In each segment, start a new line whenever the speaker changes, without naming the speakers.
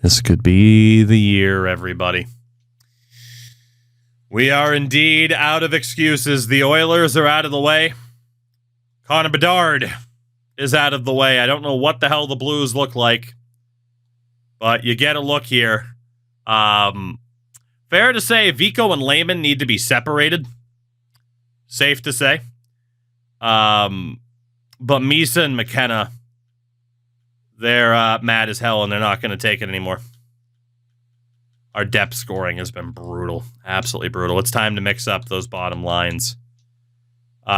This could be the year, everybody. We are indeed out of excuses. The Oilers are out of the way. Connor Bedard is out of the way. I don't know what the hell the Blues look like, but you get a look here. Fair to say, Vico and Lehman need to be separated. Safe to say. But Misa and McKenna, they're mad as hell, and they're not going to take it anymore. Our depth scoring has been brutal. Absolutely brutal. It's time to mix up those bottom lines.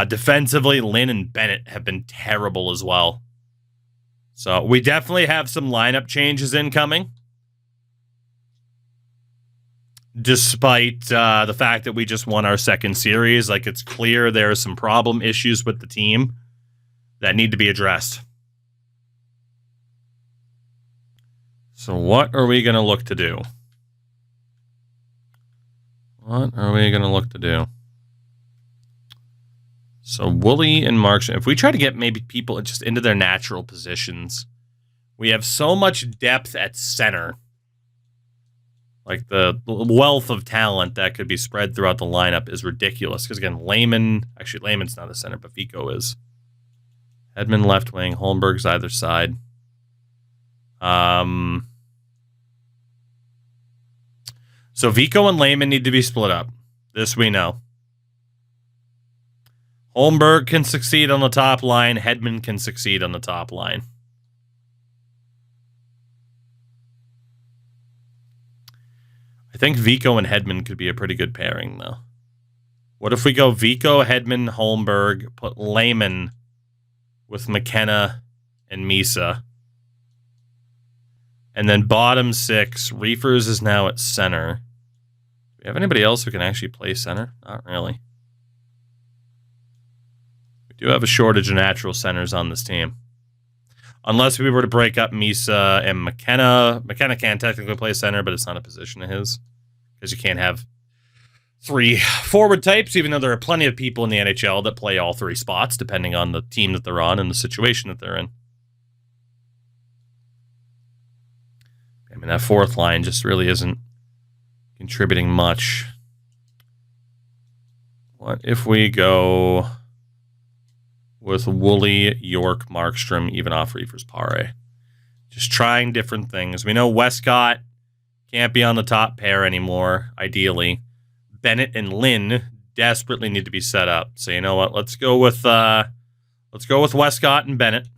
Defensively, Lynn and Bennett have been terrible as well. So we definitely have some lineup changes incoming. Despite the fact that we just won our second series, like, it's clear there are some problem issues with the team that need to be addressed. So what are we going to look to do? So Woolley and Markstrom, if we try to get maybe people just into their natural positions, we have so much depth at center. Like, the wealth of talent that could be spread throughout the lineup is ridiculous. Because, again, Lehman's not a center, but Vico is. Hedman left wing, Holmberg's either side. So Vico and Lehman need to be split up. This we know. Holmberg can succeed on the top line. Hedman can succeed on the top line. I think Vico and Hedman could be a pretty good pairing, though. What if we go Vico, Hedman, Holmberg, put Lehman with McKenna and Misa? And then bottom six, Reefers is now at center. Do we have anybody else who can actually play center? Not really. We do have a shortage of natural centers on this team. Unless we were to break up Misa and McKenna. McKenna can technically play center, but it's not a position of his. Because you can't have three forward types, even though there are plenty of people in the NHL that play all three spots, depending on the team that they're on and the situation that they're in. I mean, that fourth line just really isn't contributing much. What if we go with Woolley, York, Markstrom, even off Reefers, Pare? Just trying different things. We know Westcott can't be on the top pair anymore, ideally. Bennett and Lynn desperately need to be set up. So you know what? Let's go with Westcott and Bennett.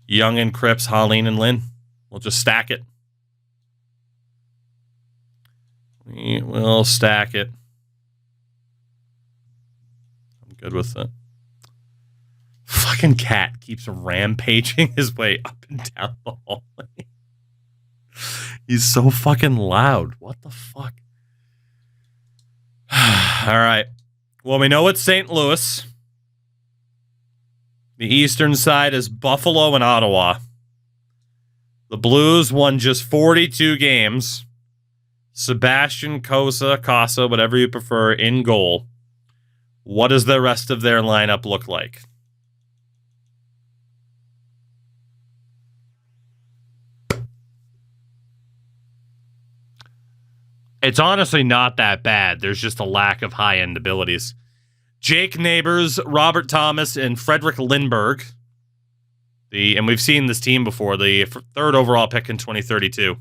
Young and Cripps, Holleen and Lynn. We'll just stack it. We will stack it. I'm good with it. Fucking cat keeps rampaging his way up and down the hallway. He's so fucking loud. What the fuck? All right. Well, we know it's St. Louis. The eastern side is Buffalo and Ottawa. The Blues won just 42 games. Sebastian Casa, whatever you prefer, in goal. What does the rest of their lineup look like? It's honestly not that bad. There's just a lack of high-end abilities. Jake Neighbors, Robert Thomas, and Frederick Lindbergh. And we've seen this team before. The third overall pick in 2032.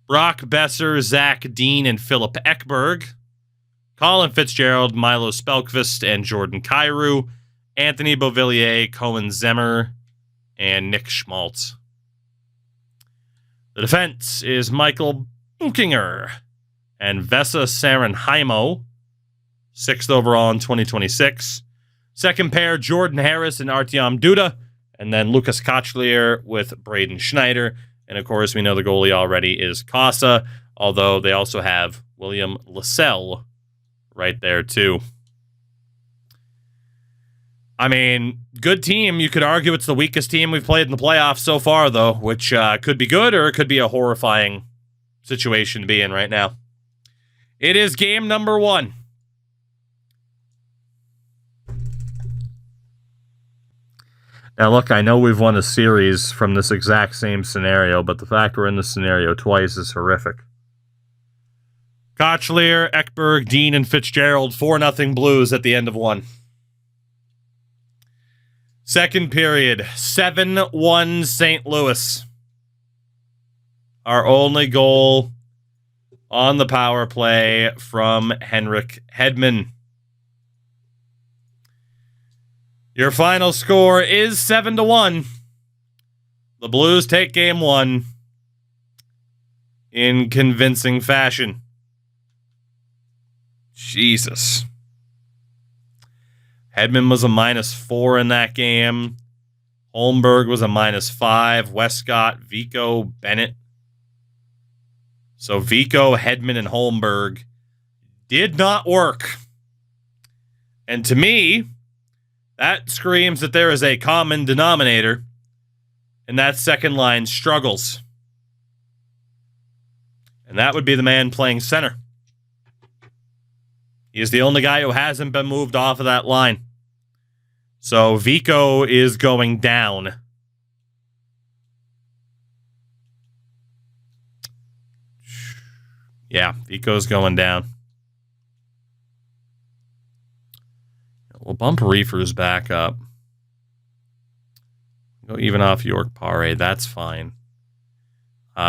Brock Besser, Zach Dean, and Philip Ekberg. Colin Fitzgerald, Milo Spelkvist, and Jordan Kyrou. Anthony Beauvillier, Cohen Zemmer, and Nick Schmaltz. The defense is Michael Buchinger and Vesa Saranheimo, 6th overall in 2026. Second pair, Jordan Harris and Artyom Duda, and then Lucas Kochlier with Braden Schneider. And, of course, we know the goalie already is Casa, although they also have William Lassell right there, too. I mean, good team. You could argue it's the weakest team we've played in the playoffs so far, though, which could be good or it could be a horrifying situation to be in right now. It is game number 1. Now, look, I know we've won a series from this exact same scenario, but the fact we're in this scenario twice is horrific. Kochlier, Ekberg, Dean, and Fitzgerald, 4-0 Blues at the end of one. Second period, 7-1 St. Louis. Our only goal on the power play from Henrik Hedman. Your final score is 7-1. The Blues take game one in convincing fashion. Jesus. Hedman was a -4 in that game. Holmberg was a -5. Westcott, Vico, Bennett. So Vico, Hedman, and Holmberg did not work. And to me, that screams that there is a common denominator, and that second line struggles. And that would be the man playing center. He is the only guy who hasn't been moved off of that line. So Vico is going down. Yeah, Vico's going down. We'll bump Reefers back up. Go even off York Pare. That's fine. We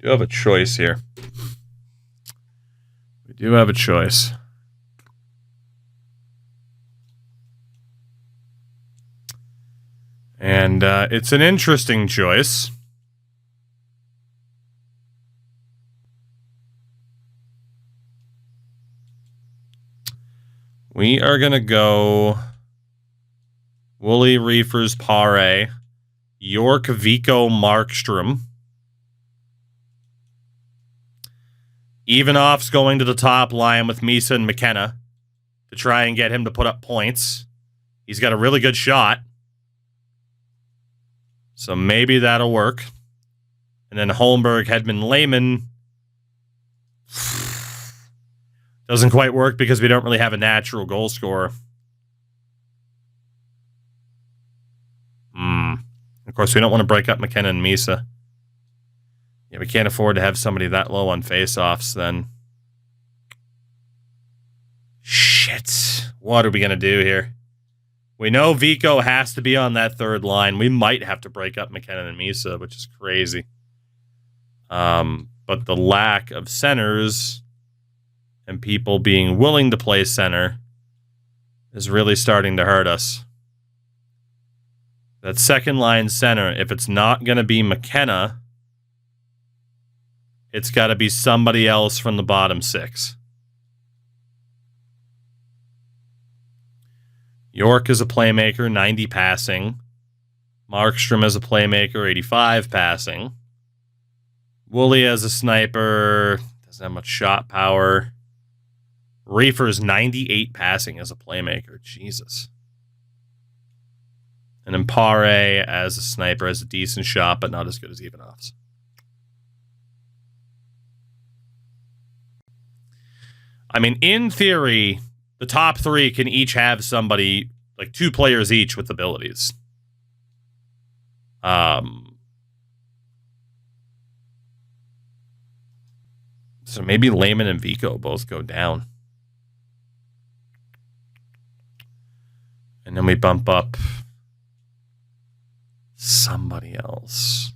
do have a choice here. We do have a choice. And it's an interesting choice. We are going to go Woolley, Reefers, Pare, York, Vico, Markstrom. Ivanoff's going to the top line with Misa and McKenna to try and get him to put up points. He's got a really good shot. So maybe that'll work. And then Holmberg, Hedman, Lehman. Doesn't quite work because we don't really have a natural goal scorer. Of course, we don't want to break up McKenna and Misa. Yeah, we can't afford to have somebody that low on faceoffs then. Shit. What are we going to do here? We know Vico has to be on that third line. We might have to break up McKenna and Misa, which is crazy. But the lack of centers and people being willing to play center is really starting to hurt us. That second line center, if it's not going to be McKenna, it's got to be somebody else from the bottom six. York is a playmaker, 90 passing. Markstrom is a playmaker, 85 passing. Woolley as a sniper, doesn't have much shot power. Reefer's 98 passing as a playmaker. Jesus. And then Pare as a sniper has a decent shot, but not as good as Ivanoff's. I mean, in theory, the top three can each have somebody, like 2 players each with abilities. So maybe Lehman and Vico both go down. And then we bump up somebody else.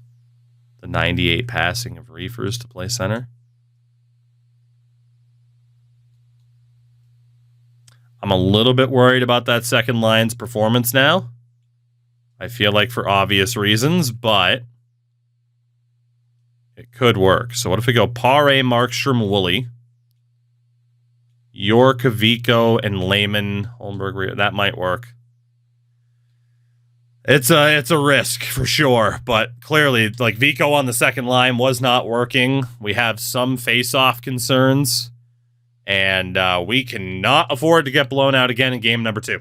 The 98 passing of Reefers to play center. I'm a little bit worried about that second line's performance now. I feel like for obvious reasons, but it could work. So what if we go Pare, Markstrom, Woolley, York, Vico, and Lehman, Holmberg? That might work. It's a risk for sure, but clearly, like, Vico on the second line was not working. We have some face-off concerns, and we cannot afford to get blown out again in game number 2.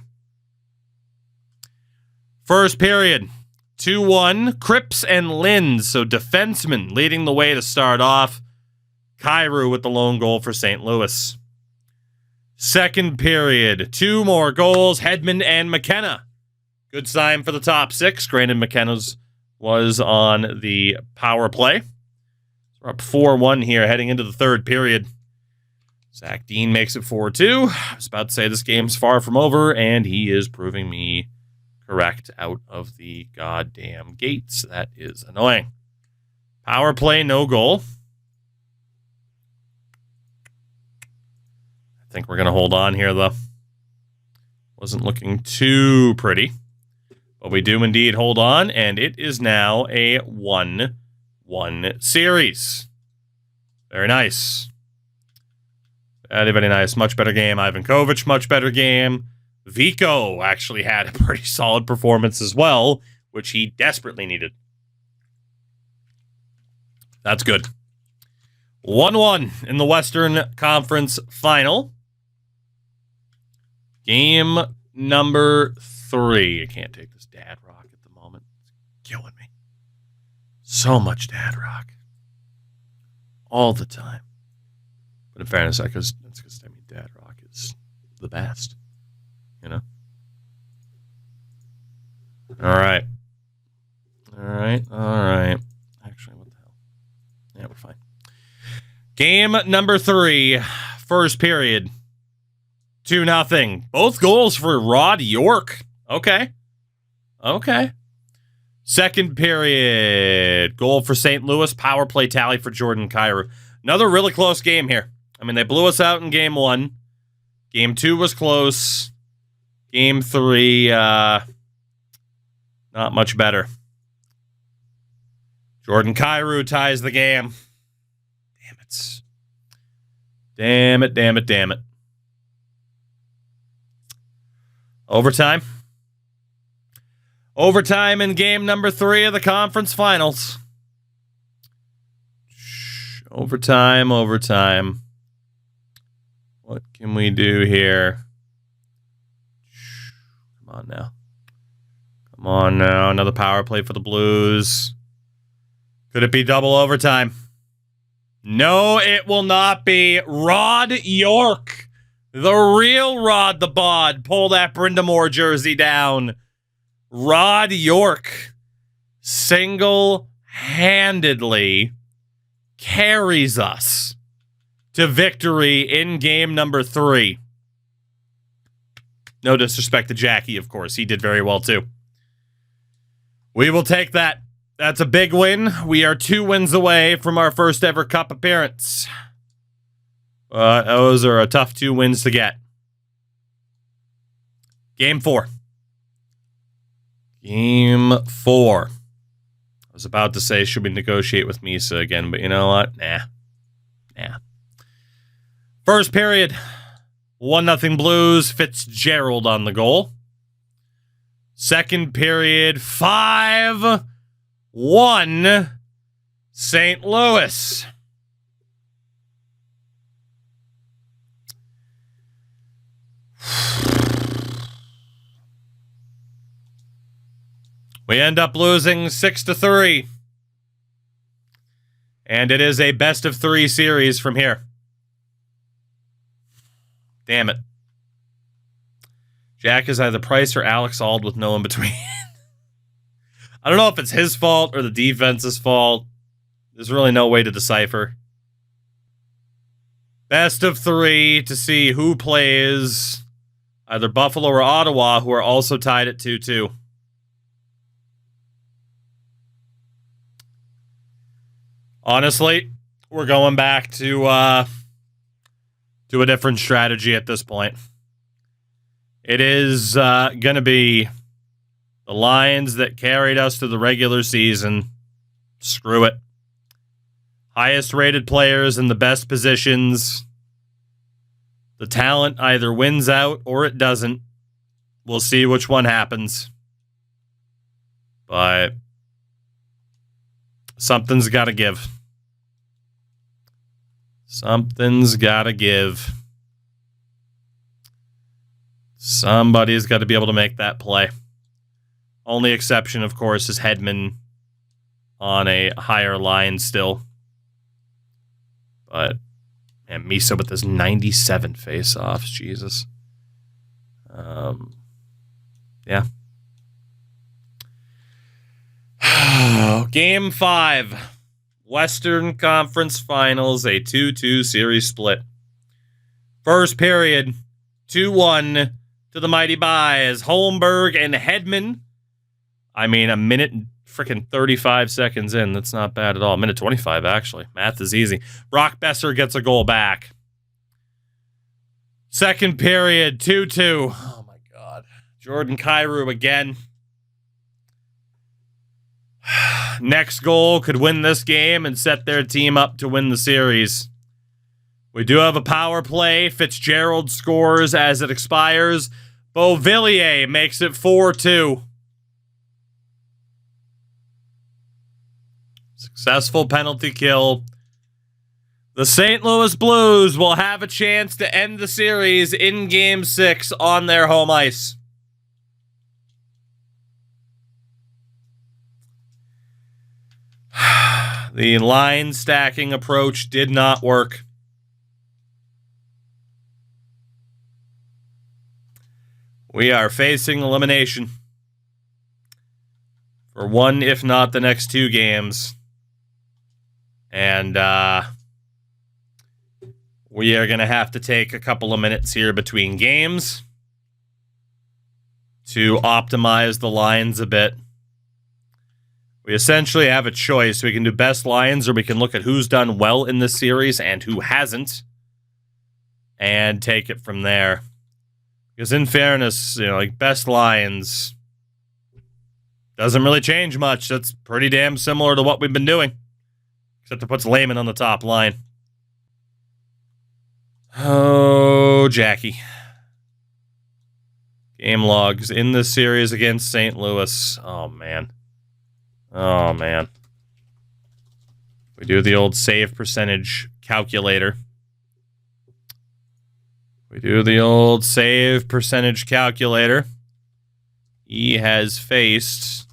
First period, 2-1, Cripps and Linz, so defensemen leading the way to start off. Kyrou with the lone goal for St. Louis. Second period, 2 more goals, Hedman and McKenna. Good sign for the top 6. Granted, McKenna's was on the power play. We're up 4-1 here heading into the third period. Zach Dean makes it 4-2. I was about to say this game's far from over, and he is proving me correct out of the goddamn gates. That is annoying. Power play, no goal. I think we're going to hold on here, though. Wasn't looking too pretty. But we do indeed hold on, and it is now a 1-1 series. Very nice. Very nice. Much better game. Ivan Kovic, much better game. Vico actually had a pretty solid performance as well, which he desperately needed. That's good. 1-1 in the Western Conference Final. Game number 3. I can't take this dad rock at the moment. It's killing me. So much dad rock. All the time. But in fairness, because dad rock is the best. You know? Alright. Actually, what the hell? Yeah, we're fine. Game number 3. First period. 2-0. Both goals for Rod York. Okay. Second period. Goal for St. Louis. Power play tally for Jordan Kyrou. Another really close game here. I mean, they blew us out in game 1. Game 2 was close. Game 3, not much better. Jordan Kyrou ties the game. Damn it. Overtime. Overtime in game number 3 of the conference finals. Overtime. What can we do here? Come on now. Another power play for the Blues. Could it be double overtime? No, it will not be. Rod York. The real Rod the Bod. Pull that Brindamore jersey down. Rod York single-handedly carries us to victory in game number 3. No disrespect to Jackie, of course. He did very well, too. We will take that. That's a big win. We are 2 wins away from our first ever Cup appearance. Those are a tough 2 wins to get. Game 4. I was about to say, should we negotiate with Misa again? But you know what? Nah. First period. 1-0 Blues. Fitzgerald on the goal. Second period. 5-1 St. Louis. We end up losing 6-3. And it is a best of 3 series from here. Damn it. Jack is either Price or Alex Auld with no in between. I don't know if it's his fault or the defense's fault. There's really no way to decipher. Best of 3 to see who plays either Buffalo or Ottawa, who are also tied at 2-2. Honestly, we're going back to a different strategy at this point. It is going to be the Lions that carried us to the regular season. Screw it. Highest rated players in the best positions. The talent either wins out or it doesn't. We'll see which one happens. But something's got to give. Something's got to give. Somebody's got to be able to make that play. Only exception, of course, is Hedman on a higher line still. But, man, Misa with his 97 face-offs. Jesus. Yeah. Game 5. Western Conference Finals, a 2-2 series split. First period, 2-1 to the Mighty Buys. Holmberg and Hedman. I mean, a minute and freaking 35 seconds in. That's not bad at all. Minute 25, actually. Math is easy. Brock Besser gets a goal back. Second period, 2-2. Oh, my God. Jordan Kyrou again. Next goal could win this game and set their team up to win the series. We do have a power play. Fitzgerald scores as it expires. Beauvillier makes it 4-2. Successful penalty kill. The St. Louis Blues will have a chance to end the series in Game 6 on their home ice. The line stacking approach did not work. We are facing elimination for one, if not the next 2 games. And we are going to have to take a couple of minutes here between games to optimize the lines a bit. We essentially have a choice. We can do best lines, or we can look at who's done well in this series and who hasn't, and take it from there. Because in fairness, like best lines doesn't really change much. That's pretty damn similar to what we've been doing, except it puts Lehman on the top line. Oh, Jackie. Game logs in this series against St. Louis. Oh, man. Oh, man. We do the old save percentage calculator. He has faced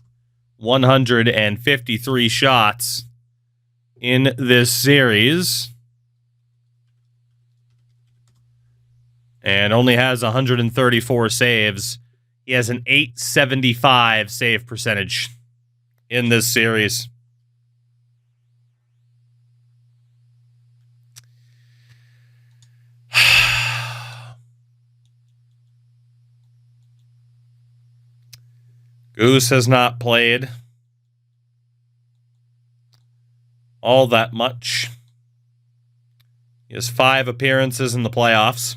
153 shots in this series and only has 134 saves. He has an .875 save percentage in this series. Goose has not played all that much. He has 5 appearances in the playoffs.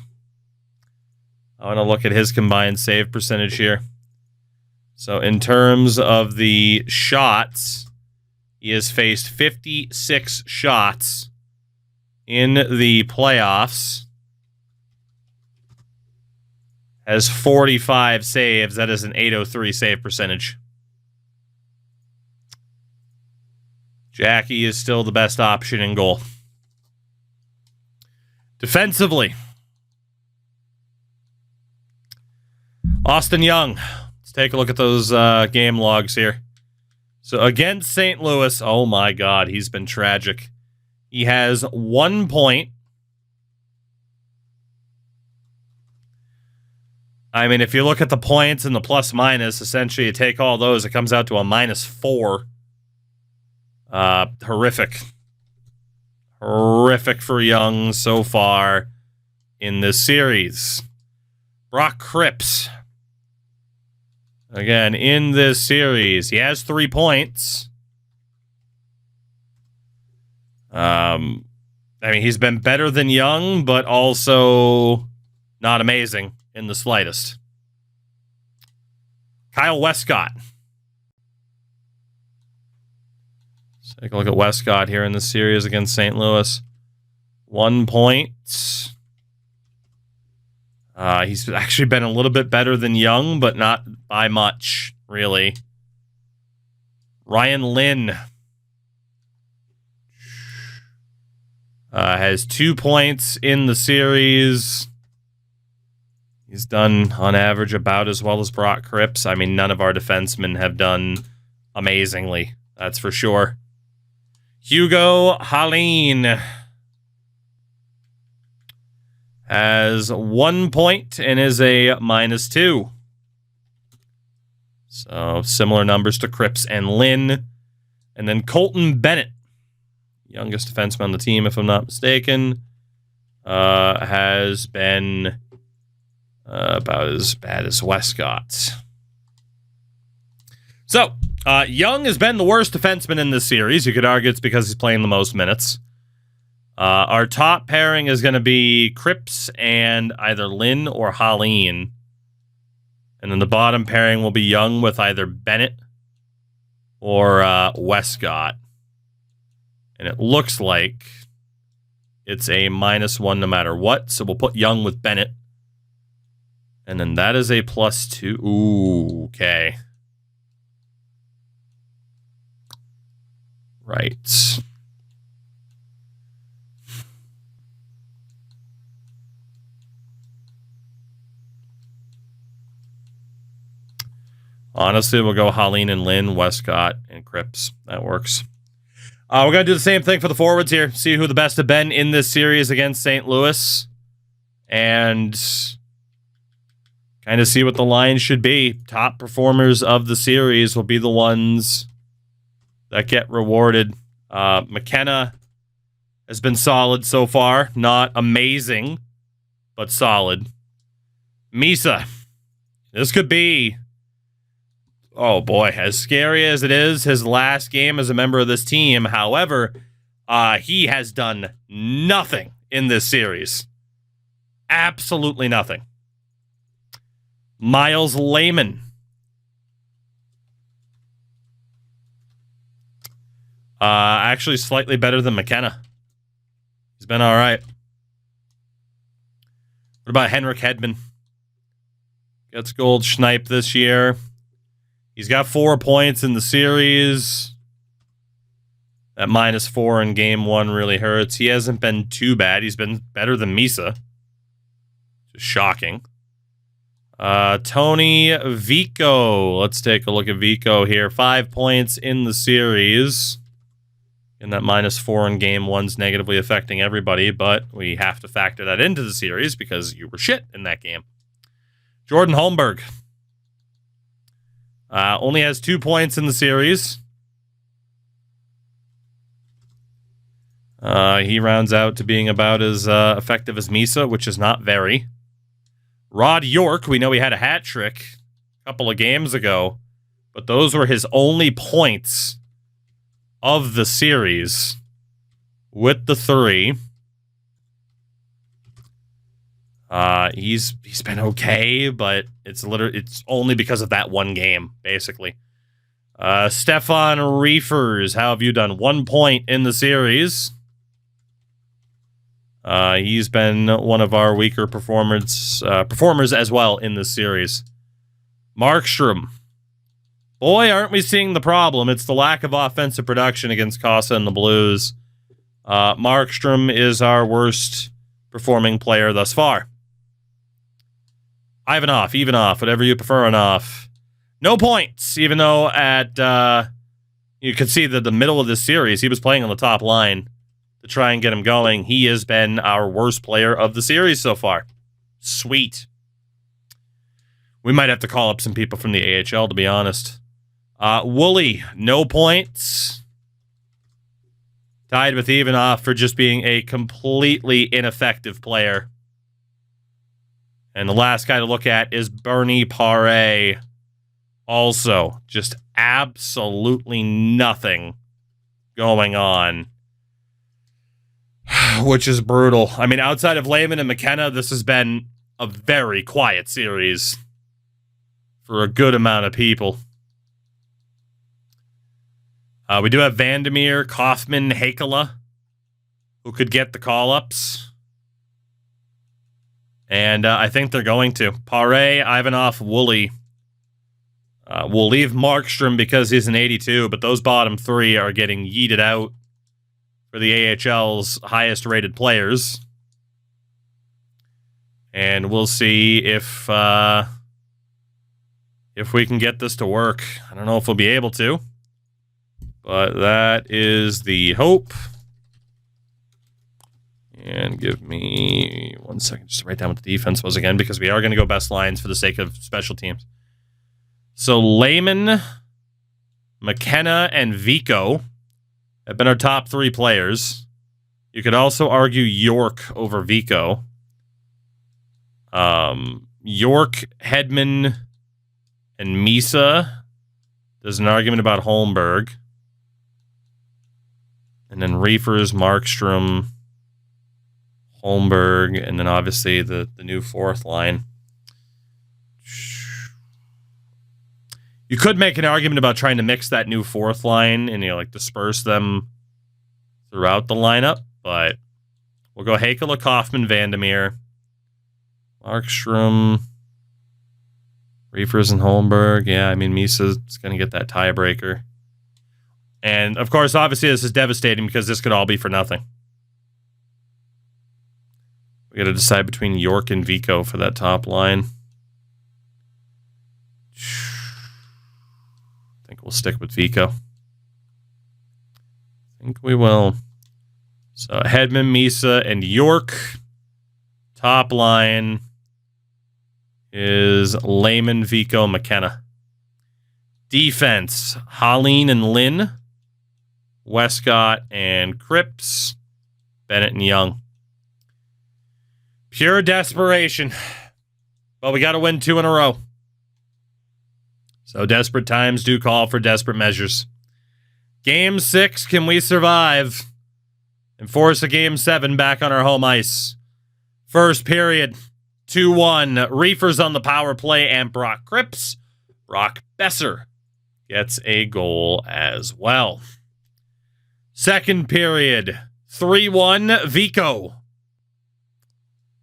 I want to look at his combined save percentage here. So in terms of the shots, he has faced 56 shots in the playoffs. Has 45 saves. That is an .803 save percentage. Jackie is still the best option in goal. Defensively, Austin Young. Let's take a look at those game logs here. So against St. Louis, oh my God, he's been tragic. He has 1 point. I mean, if you look at the points and the plus minus, essentially you take all those, it comes out to a -4. Horrific. Horrific for Young so far in this series. Brock Cripps. Again, in this series, he has 3 points. I mean, he's been better than Young, but also not amazing in the slightest. Kyle Westcott. Let's take a look at Westcott here in the series against St. Louis. 1 point. He's actually been a little bit better than Young, but not by much, really. Ryan Lynn has 2 points in the series. He's done, on average, about as well as Brock Cripps. I mean, none of our defensemen have done amazingly. That's for sure. Hugo Haline. has 1 point and is a -2. So similar numbers to Cripps and Lynn. And then Colton Bennett, youngest defenseman on the team, if I'm not mistaken, has been about as bad as Westcott. So, Young has been the worst defenseman in this series. You could argue it's because he's playing the most minutes. Our top pairing is going to be Cripps and either Lynn or Holleen. And then the bottom pairing will be Young with either Bennett or Westcott. And it looks like it's a -1 no matter what. So we'll put Young with Bennett. And then that is a +2. Ooh, okay. Right. Honestly, we'll go Holleen and Lynn, Westcott, and Cripps. That works. We're going to do the same thing for the forwards here. See who the best have been in this series against St. Louis. And kind of see what the line should be. Top performers of the series will be the ones that get rewarded. McKenna has been solid so far. Not amazing, but solid. Misa. This could be, oh boy, as scary as it is, his last game as a member of this team. However, he has done nothing in this series. Absolutely nothing. Miles Lehman. Actually slightly better than McKenna. He's been all right. What about Henrik Hedman? Gets gold Schneip this year. He's got 4 points in the series. That -4 in game 1 really hurts. He hasn't been too bad. He's been better than Misa. Just shocking. Tony Vico. Let's take a look at Vico here. 5 points in the series. And that -4 in game 1's negatively affecting everybody, but we have to factor that into the series because you were shit in that game. Jordan Holmberg. Only has 2 points in the series. He rounds out to being about as effective as Misa, which is not very. Rod York, we know he had a hat trick a couple of games ago, but those were his only points of the series with the 3. He's been okay, but it's only because of that one game, basically. Stefan Reefers, how have you done? 1 point in the series. He's been one of our weaker performers as well in this series. Markstrom. Boy, aren't we seeing the problem. It's the lack of offensive production against Casa and the Blues. Markstrom is our worst performing player thus far. Ivanov, Ivanov, whatever you prefer on off. No points, even though at, you can see that the middle of this series, he was playing on the top line to try and get him going. He has been our worst player of the series so far. Sweet. We might have to call up some people from the AHL, to be honest. Wooly, no points. Tied with Ivanov for just being a completely ineffective player. And the last guy to look at is Bernie Paré. Also, just absolutely nothing going on. Which is brutal. I mean, outside of Lehman and McKenna, this has been a very quiet series for a good amount of people. We do have Vandermeer, Kaufman, Hakala, who could get the call-ups. And I think they're going to. Paré, Ivanov, Woolley. We'll leave Markstrom because he's an 82, but those bottom 3 are getting yeeted out for the AHL's highest-rated players. And we'll see if we can get this to work. I don't know if we'll be able to. But that is the hope. And give me 1 second just to write down what the defense was again, because we are going to go best lines for the sake of special teams. So Lehman, McKenna, and Vico have been our top 3 players. You could also argue York over Vico. York, Hedman, and Misa. There's an argument about Holmberg. And then Reefers, Markstrom, Holmberg, and then obviously the new 4th line. You could make an argument about trying to mix that new 4th line and, like, disperse them throughout the lineup, but we'll go Hakela, Kaufman, Vandermeer, Markstrom, Reefers, and Holmberg. Yeah, I mean, Misa's going to get that tiebreaker. And, of course, obviously this is devastating because this could all be for nothing. We got to decide between York and Vico for that top line. I think we'll stick with Vico. I think we will. So Hedman, Misa, and York. Top line is Lehman, Vico, McKenna. Defense, Holleen and Lynn. Westcott and Cripps. Bennett and Young. Pure desperation. But we got to win 2 in a row. So desperate times do call for desperate measures. Game 6, can we survive and force a Game 7 back on our home ice? First period, 2-1. Reefers on the power play and Brock Cripps. Brock Besser gets a goal as well. Second period, 3-1, Vico.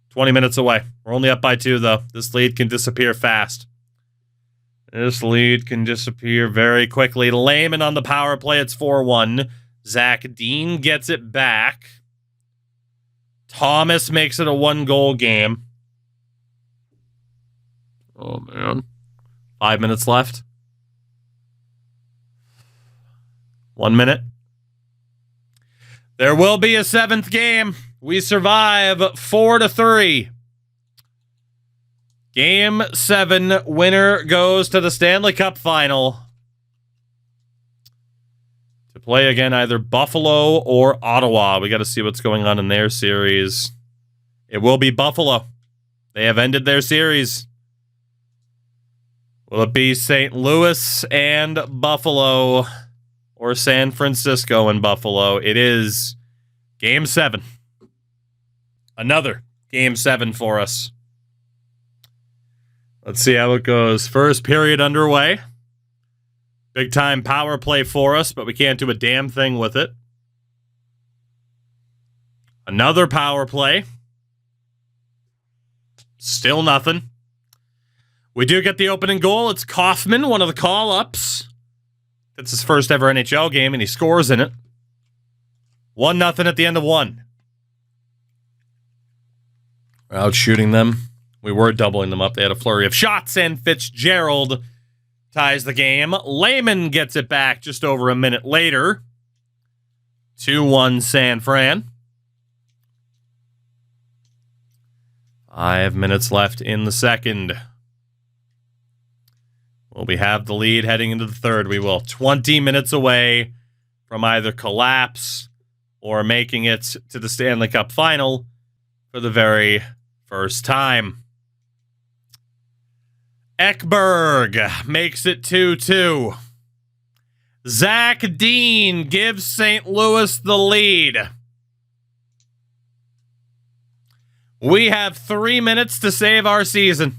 20 minutes away. We're only up by 2, though. This lead can disappear fast. This lead can disappear very quickly. Lehman on the power play. It's 4-1. Zach Dean gets it back. Thomas makes it a 1-goal game. Oh, man. 5 minutes left. 1 minute. There will be a 7th game. We survive 4-3. Game 7, winner goes to the Stanley Cup Final to play again either Buffalo or Ottawa. We got to see what's going on in their series. It will be Buffalo. They have ended their series. Will it be St. Louis and Buffalo or San Francisco and Buffalo? It is Game 7. Another Game 7 for us. Let's see how it goes. First period underway. Big time power play for us, but we can't do a damn thing with it. Another power play. Still nothing. We do get the opening goal. It's Kaufman, one of the call-ups. It's his first ever NHL game, and he scores in it. 1-0 at the end of 1. We're out shooting them. We were doubling them up. They had a flurry of shots, and Fitzgerald ties the game. Lehman gets it back just over a minute later. 2-1 San Fran. 5 minutes left in the second. Will we have the lead heading into the third? We will. 20 minutes away from either collapse or making it to the Stanley Cup Final for the very first time. Ekberg makes it 2-2. Zach Dean gives St. Louis the lead. We have 3 minutes to save our season.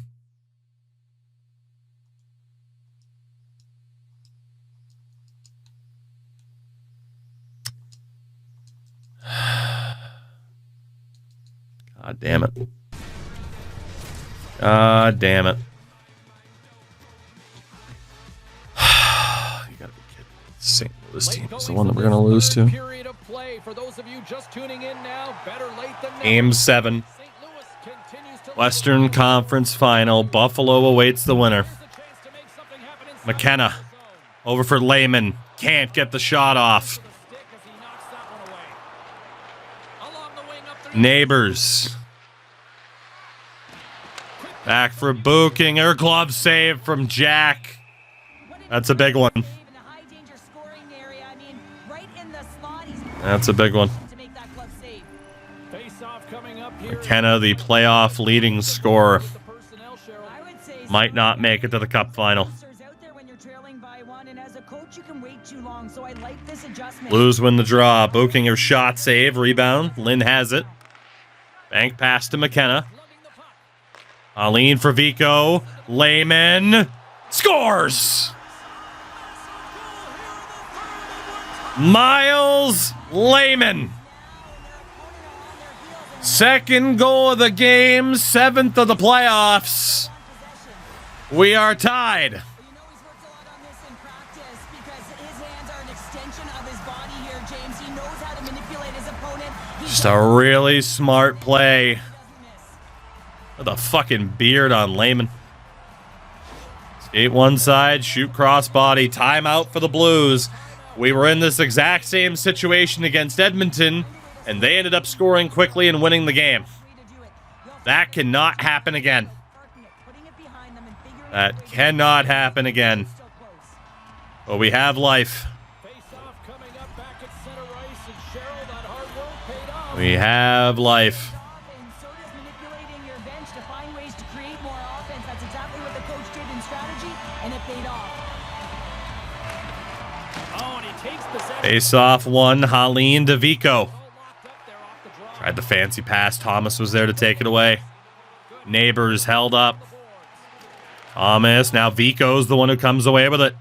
God damn it. God damn it. You gotta be kidding. St. Louis team is the one that we're gonna lose to. Game 7. Western Conference Final. Buffalo awaits the winner. McKenna over for Lehman. Can't get the shot off. Neighbors. Back for Buchinger. Glove save from Jack. That's a big one. That's a big one. McKenna, the playoff leading scorer, might not make it to the cup final. Blues win the draw. Buchinger shot save, rebound. Lynn has it. Bank pass to McKenna. Aline for Vico. Lehman scores! Miles Lehman. Second goal of the game, 7th of the playoffs. We are tied. Just a really smart play. With a fucking beard on Lehman. Skate one side, shoot crossbody, timeout for the Blues. We were in this exact same situation against Edmonton, and they ended up scoring quickly and winning the game. That cannot happen again. That cannot happen again. But we have life. We have life. Face off one, Haleen to Vico. Tried the fancy pass. Thomas was there to take it away. Neighbors held up. Thomas, now Vico's the one who comes away with it.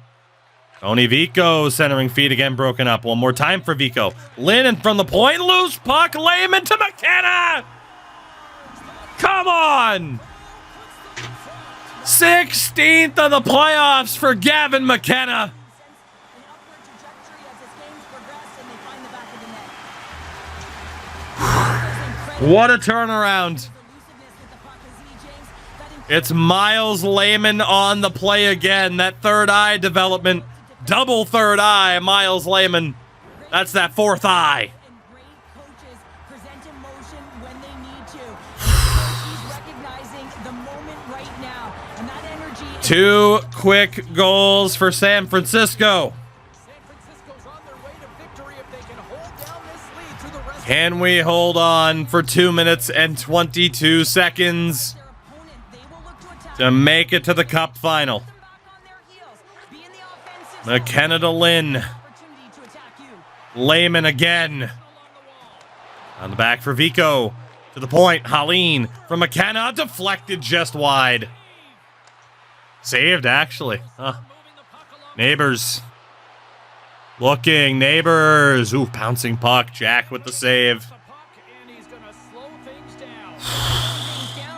Tony Vico centering feed again broken up. One more time for Vico. Lynn from the point. Loose puck. Lehman to McKenna. Come on. 16th of the playoffs for Gavin McKenna. What a turnaround. It's Miles Lehman on the play again. That third eye development. Double third eye, Miles Lehman. That's that fourth eye. Two quick goals for San Francisco. Can we hold on for 2 minutes and 22 seconds to make it to the cup final? McKenna to Lynn. Lehman again. On the back for Vico. To the point. Haleen from McKenna. Deflected just wide. Saved, actually. Neighbors. Looking. Neighbors. Ooh, bouncing puck. Jack with the save.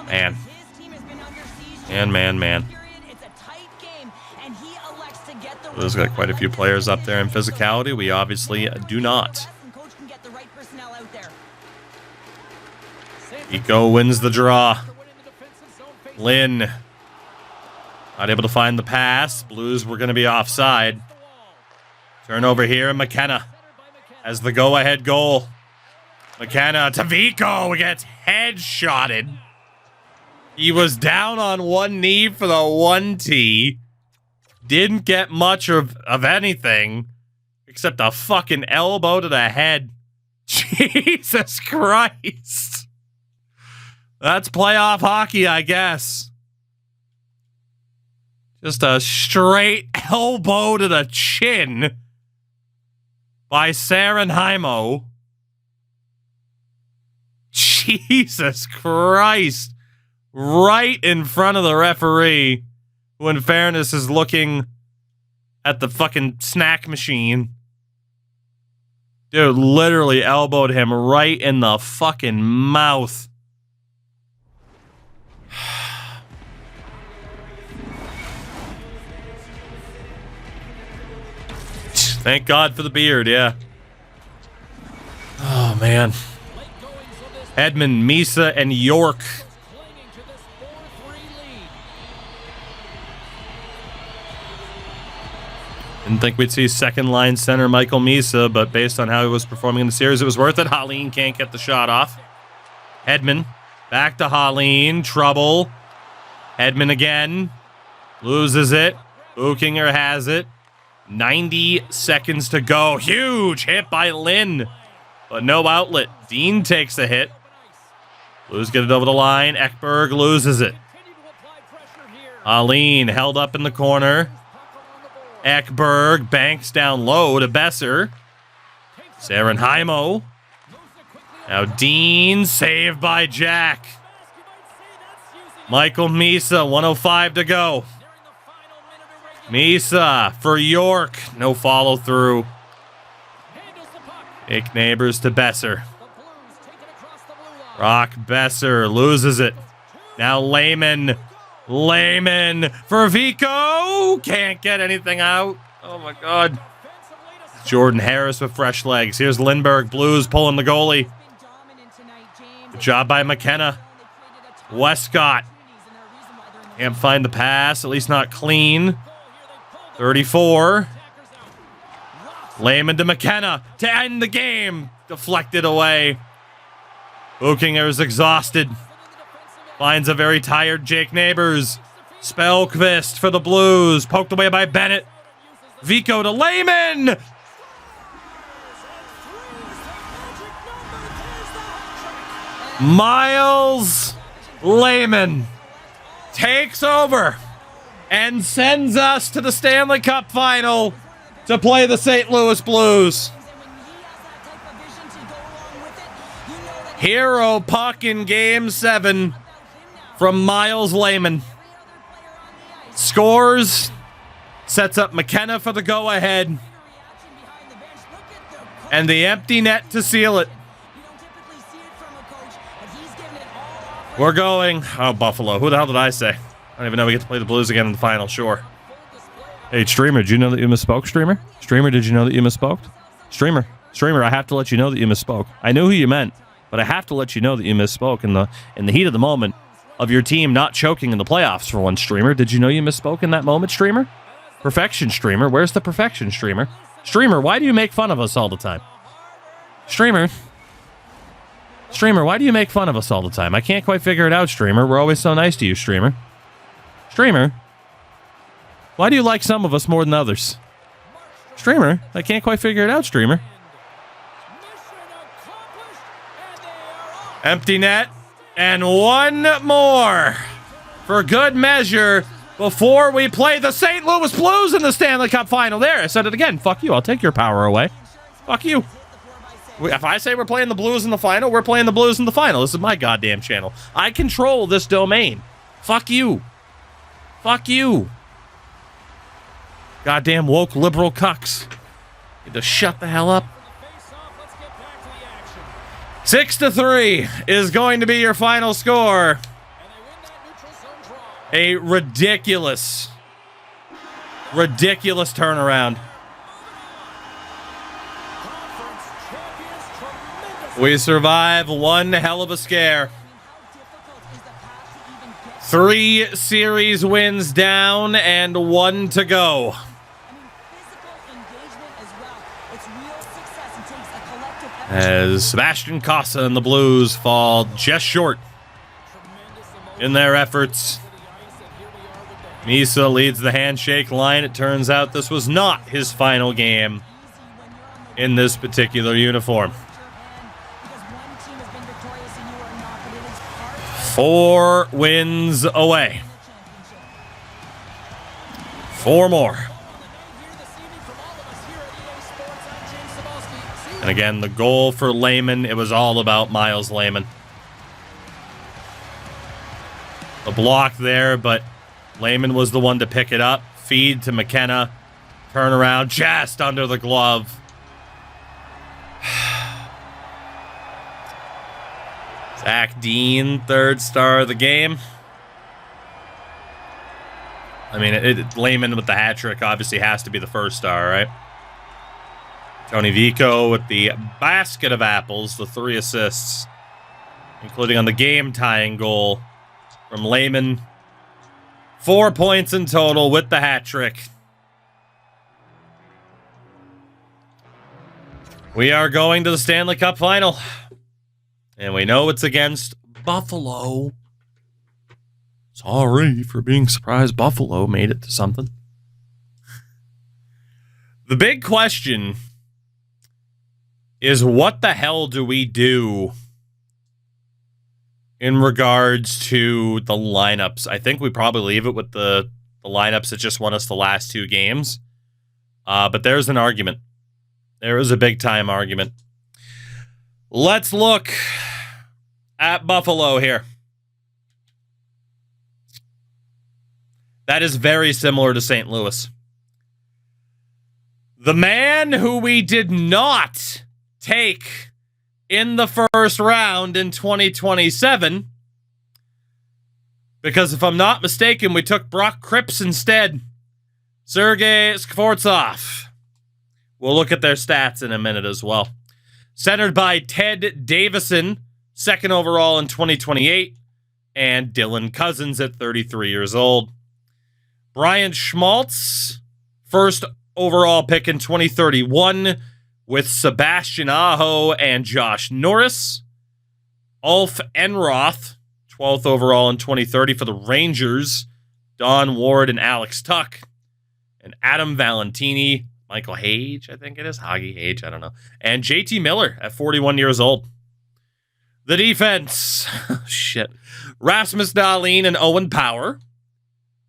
Man. Man. There's got quite a few players up there in physicality. We obviously do not. Vico wins the draw. Lynn. Not able to find the pass. Blues were going to be offside. Turnover here, and McKenna has the go-ahead goal. McKenna to Vico gets headshotted. He was down on one knee for the 1T. Didn't get much of anything except a fucking elbow to the head. Jesus Christ. That's playoff hockey, I guess. Just a straight elbow to the chin by Sarenheimo. Jesus Christ. Right in front of the referee, who in fairness is looking at the fucking snack machine. Dude literally elbowed him right in the fucking mouth. Thank God for the beard, yeah. Oh, man. Edmund, Misa, and York. Didn't think we'd see second line center Michael Misa, but based on how he was performing in the series, it was worth it. Haleen can't get the shot off. Hedman. Back to Holleen. Trouble. Hedman again. Loses it. Buchinger has it. 90 seconds to go. Huge hit by Lynn. But no outlet. Dean takes the hit. Blues get it over the line. Ekberg loses it. Holleen held up in the corner. Ekberg banks down low to Besser. Sarenheimo. Now Dean, saved by Jack. Michael Misa, 1:05 to go. Misa for York. No follow through. Nick Neighbors to Besser. Brock Besser loses it. Now Lehman. Lehman for Vico. Can't get anything out. Oh my God. Jordan Harris with fresh legs. Here's Lindbergh. Blues pulling the goalie. Good job by McKenna. Westcott. Can't find the pass. At least not clean. 34. Lehman to McKenna to end the game. Deflected away. Buchinger is exhausted. Finds a very tired Jake Neighbors. Spellquist for the Blues. Poked away by Bennett. Vico to Lehman. Miles Lehman takes over and sends us to the Stanley Cup Final to play the St. Louis Blues. Hero puck in Game 7 from Miles Lehman. Scores, sets up McKenna for the go-ahead, and the empty net to seal it. We're going. Oh, Buffalo. Who the hell did I say? I don't even know we get to play the Blues again in the final. Sure. Hey, Streamer, did you know that you misspoke, Streamer? Streamer, did you know that you misspoke? Streamer, I have to let you know that you misspoke. I knew who you meant, but I have to let you know that you misspoke in the heat of the moment of your team not choking in the playoffs for one. Streamer, did you know you misspoke in that moment, Streamer? Perfection, Streamer. Where's the perfection, Streamer? Streamer, why do you make fun of us all the time? Streamer, why do you make fun of us all the time? I can't quite figure it out, Streamer. We're always so nice to you, Streamer. Streamer, why do you like some of us more than others? Streamer, I can't quite figure it out, Streamer. Empty net. And one more for good measure before we play the St. Louis Blues in the Stanley Cup Final. There, I said it again. Fuck you. I'll take your power away. Fuck you. If I say we're playing the Blues in the final, we're playing the Blues in the final. This is my goddamn channel. I control this domain. Fuck you. Fuck you. Goddamn woke liberal cucks. Need to shut the hell up. 6-3 is going to be your final score. A ridiculous turnaround. We survive one hell of a scare. 3 series wins down and 1 to go. As Sebastian Casa and the Blues fall just short in their efforts. Misa leads the handshake line. It turns out this was not his final game in this particular uniform. 4 wins away. 4 more. And again, the goal for Lehman, it was all about Miles Lehman. The block there, but Lehman was the one to pick it up. Feed to McKenna. Turn around just under the glove. Zach Dean, 3rd star of the game. I mean, Lehman with the hat trick obviously has to be the 1st star, right? Tony Vico with the basket of apples, the 3 assists, including on the game-tying goal from Lehman. 4 points in total with the hat trick. We are going to the Stanley Cup Final. And we know it's against Buffalo. Sorry for being surprised Buffalo made it to something. The big question is, what the hell do we do in regards to the lineups? I think we probably leave it with the lineups that just won us the last 2 games. But there's an argument. There is a big-time argument. Let's look at Buffalo here. That is very similar to St. Louis. The man who we did not take in the first round in 2027, because if I'm not mistaken, we took Brock Cripps instead. Sergei Skvortsov. We'll look at their stats in a minute as well. Centered by Ted Davison, 2nd overall in 2028, and Dylan Cousins at 33 years old. Brian Schmaltz, 1st overall pick in 2031, with Sebastian Aho and Josh Norris. Ulf Enroth, 12th overall in 2030 for the Rangers, Don Ward and Alex Tuck. And Adam Valentini, Michael Hage, I think it is. Hagi Hage, I don't know. And JT Miller at 41 years old. The defense. Shit. Rasmus Dahlin and Owen Power.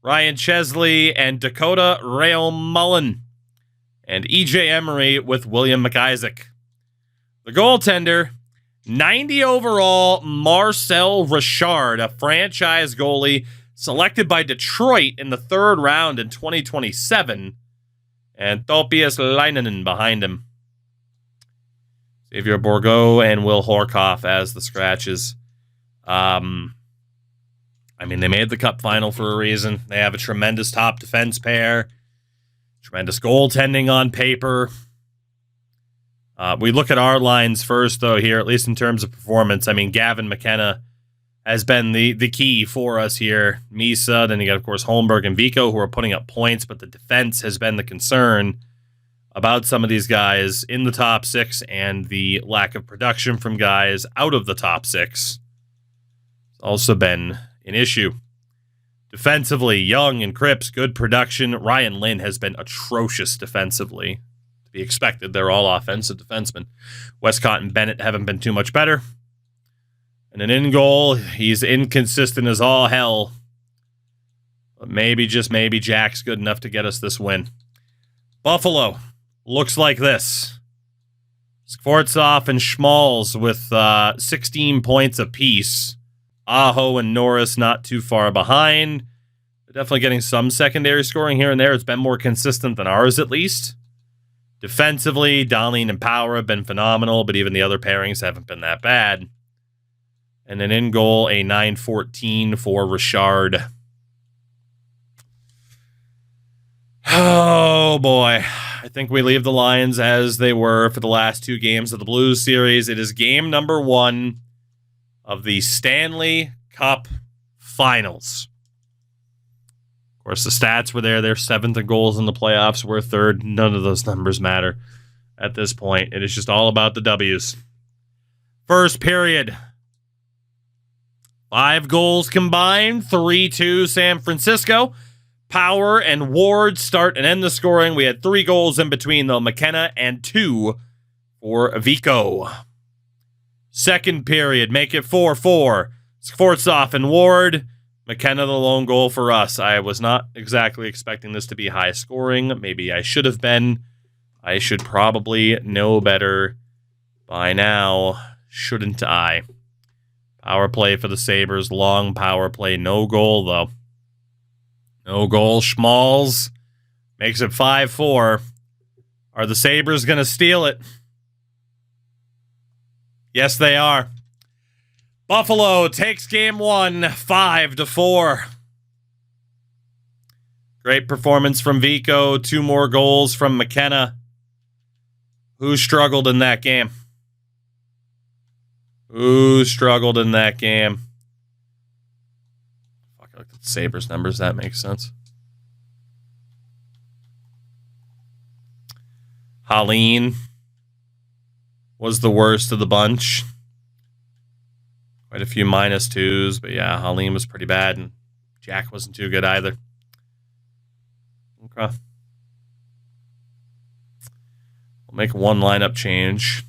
Ryan Chesley and Dakota Rail Mullen. And EJ Emery with William McIsaac. The goaltender, 90 overall, Marcel Richard, a franchise goalie selected by Detroit in the 3rd round in 2027. And Topias Leinonen behind him. Xavier Bourgault and Will Horkoff as the scratches. I mean, they made the Cup final for a reason. They have a tremendous top defense pair. Tremendous goaltending on paper. We look at our lines first, though, here, at least in terms of performance. I mean, Gavin McKenna has been the key for us here. Misa, then you got, of course, Holmberg and Vico, who are putting up points, but the defense has been the concern about some of these guys in the top 6 and the lack of production from guys out of the top 6. It's also been an issue. Defensively, Young and Cripps, good production. Ryan Lynn has been atrocious defensively. To be expected, they're all offensive defensemen. Westcott and Bennett haven't been too much better. And an in goal, he's inconsistent as all hell. But maybe, just maybe, Jack's good enough to get us this win. Buffalo looks like this. Skvortsov and Schmalz with 16 points apiece. Aho and Norris not too far behind. They're definitely getting some secondary scoring here and there. It's been more consistent than ours, at least. Defensively, Dahlin and Power have been phenomenal, but even the other pairings haven't been that bad. And then in goal, a 9-14 for Richard. Oh, boy. I think we leave the Lions as they were for the last 2 games of the Blues series. It is game number 1 of the Stanley Cup Finals. Of course, the stats were there. They're 7th in goals in the playoffs. We're 3rd. None of those numbers matter at this point. It is just all about the W's. First period. 5 goals combined. 3-2 San Francisco. Power and Ward start and end the scoring. We had 3 goals in between, though. McKenna and 2 for Vico. Second period, make it 4-4. Skvortsov and Ward. McKenna the lone goal for us. I was not exactly expecting this to be high scoring. Maybe I should have been. I should probably know better by now, shouldn't I? Power play for the Sabres. Long power play. No goal, though. No goal. Schmalz makes it 5-4. Are the Sabres going to steal it? Yes, they are. Buffalo takes game 1, 5-4. Great performance from Vico. 2 more goals from McKenna. Who struggled in that game? Who struggled in that game? Fuck, I looked at the Sabres numbers. That makes sense. Haleen was the worst of the bunch. Quite a few -2s, but yeah, Halim was pretty bad, and Jack wasn't too good either. Okay. We'll make one lineup change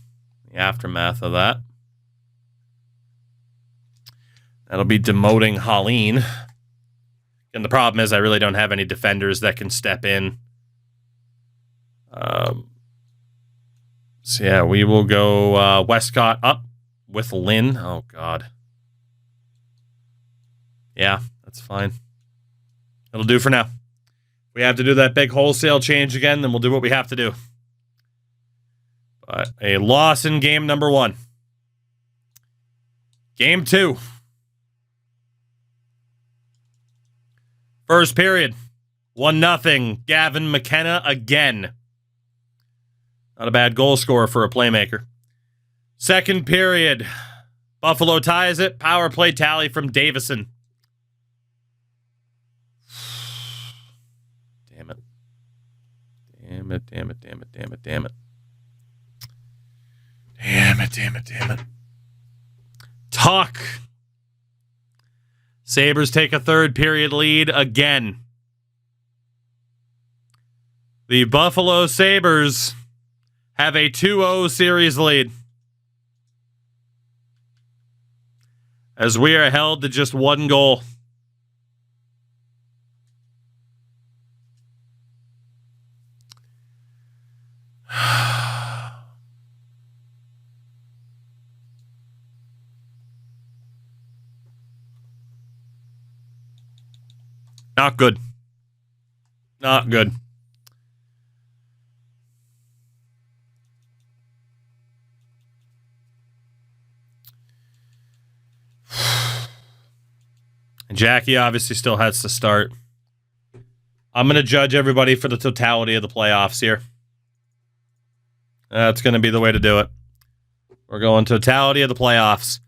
in the aftermath of that. That'll be demoting Halim. And the problem is I really don't have any defenders that can step in. So yeah, we will go Westcott up with Lynn. Oh, God. Yeah, that's fine. It'll do for now. If we have to do that big wholesale change again, then we'll do what we have to do. But a loss in game number 1. Game 2. First period. 1-0. Gavin McKenna again. Not a bad goal scorer for a playmaker. Second period. Buffalo ties it. Power play tally from Davison. Damn it. Damn it, damn it, damn it, damn it, damn it. Damn it, damn it, damn it. Talk. Sabres take a third period lead again. The Buffalo Sabres have a 2-0 series lead, as we are held to just 1 goal. Not good. Not good. And Jackie obviously still has to start. I'm going to judge everybody for the totality of the playoffs here. That's going to be the way to do it. We're going totality of the playoffs.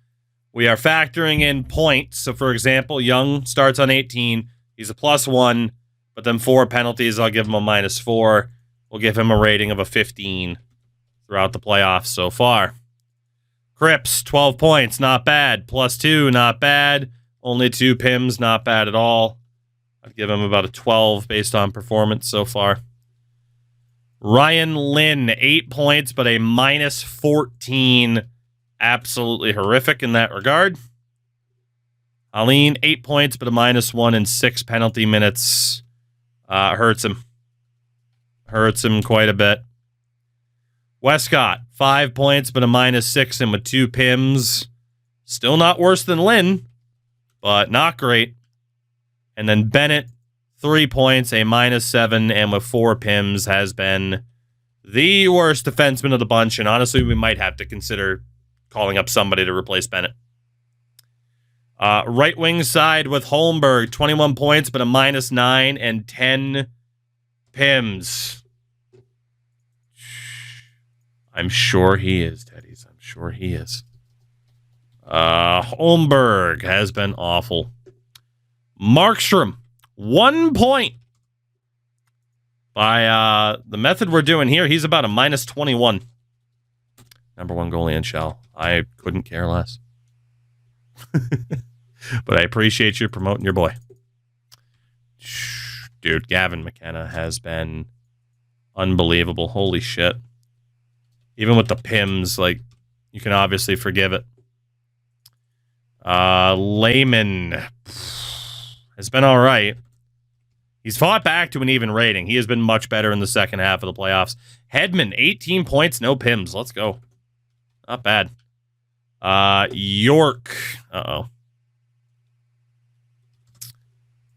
We are factoring in points. So, for example, Young starts on 18. He's a +1, but then 4 penalties. I'll give him a -4. We'll give him a rating of a 15 throughout the playoffs so far. Cripps, 12 points, not bad. +2, not bad. Only 2 PIMs, not bad at all. I'd give him about a 12 based on performance so far. Ryan Lynn, 8 points, but a -14. Absolutely horrific in that regard. Halim, 8 points, but a -1 and 6 penalty minutes. Hurts him. Hurts him quite a bit. Westcott, 5 points, but a -6 and with 2 PIMs. Still not worse than Lynn, but not great. And then Bennett, 3 points, a -7, and with 4 PIMs has been the worst defenseman of the bunch. And honestly, we might have to consider calling up somebody to replace Bennett. Right wing side with Holmberg, 21 points, but a -9 and 10 PIMs. I'm sure he is, Teddies. I'm sure he is. Holmberg has been awful. Markstrom, 1 point. By the method we're doing here, he's about a -21. Number 1 goalie in NHL. I couldn't care less. But I appreciate you promoting your boy. Dude, Gavin McKenna has been unbelievable. Holy shit. Even with the PIMs, like, you can obviously forgive it. Layman has been all right. He's fought back to an even rating. He has been much better in the second half of the playoffs. Hedman, 18 points, no PIMs. Let's go. Not bad. York. Uh-oh.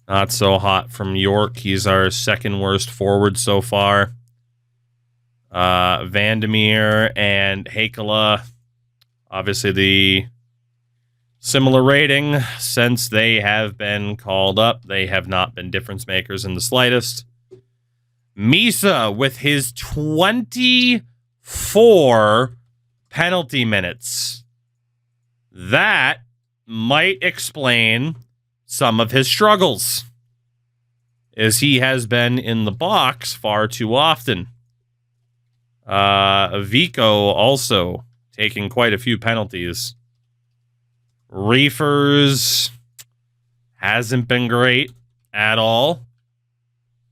Not so hot from York. He's our second worst forward so far. Vandermeer and Hakela. Obviously the similar rating since they have been called up. They have not been difference makers in the slightest. Misa with his 24 penalty minutes. That might explain some of his struggles, as he has been in the box far too often. Vico also taking quite a few penalties Reefers hasn't been great at all.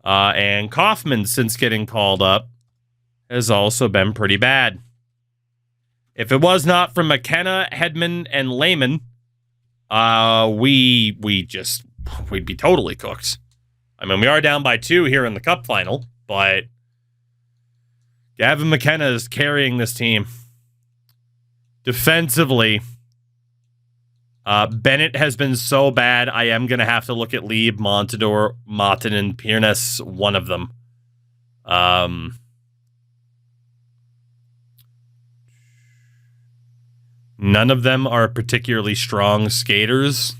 And Kaufman, since getting called up, has also been pretty bad. If it was not for McKenna, Hedman, and Lehman, we'd be totally cooked. I mean, we are down by 2 here in the Cup final, but Gavin McKenna is carrying this team. Defensively, Bennett has been so bad, I am going to have to look at Lieb, Montador, Motten, and Piernes, one of them. None of them are particularly strong skaters.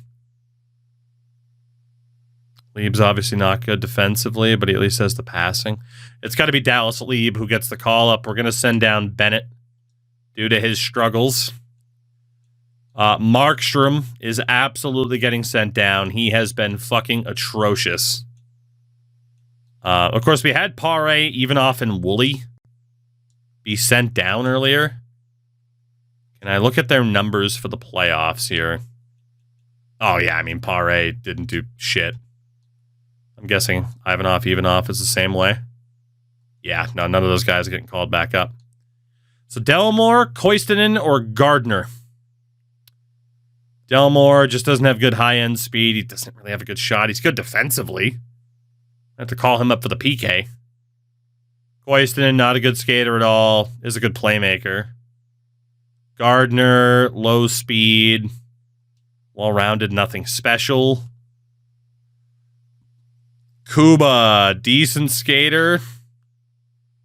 Lieb's obviously not good defensively, but he at least has the passing. It's got to be Dallas Lieb who gets the call up. We're going to send down Bennett due to his struggles. Markstrom is absolutely getting sent down. He has been fucking atrocious. Of course, we had Pare, Ivanoff, and Woolley be sent down earlier. Can I look at their numbers for the playoffs here? Oh, yeah, I mean, Pare didn't do shit. I'm guessing Ivanoff is the same way. Yeah, no, none of those guys are getting called back up. So Delmore, Koistinen, or Gardner? Delmore just doesn't have good high-end speed. He doesn't really have a good shot. He's good defensively. I have to call him up for the PK. Koistinen, not a good skater at all. Is a good playmaker. Gardner, low speed. Well-rounded, nothing special. Kuba, decent skater.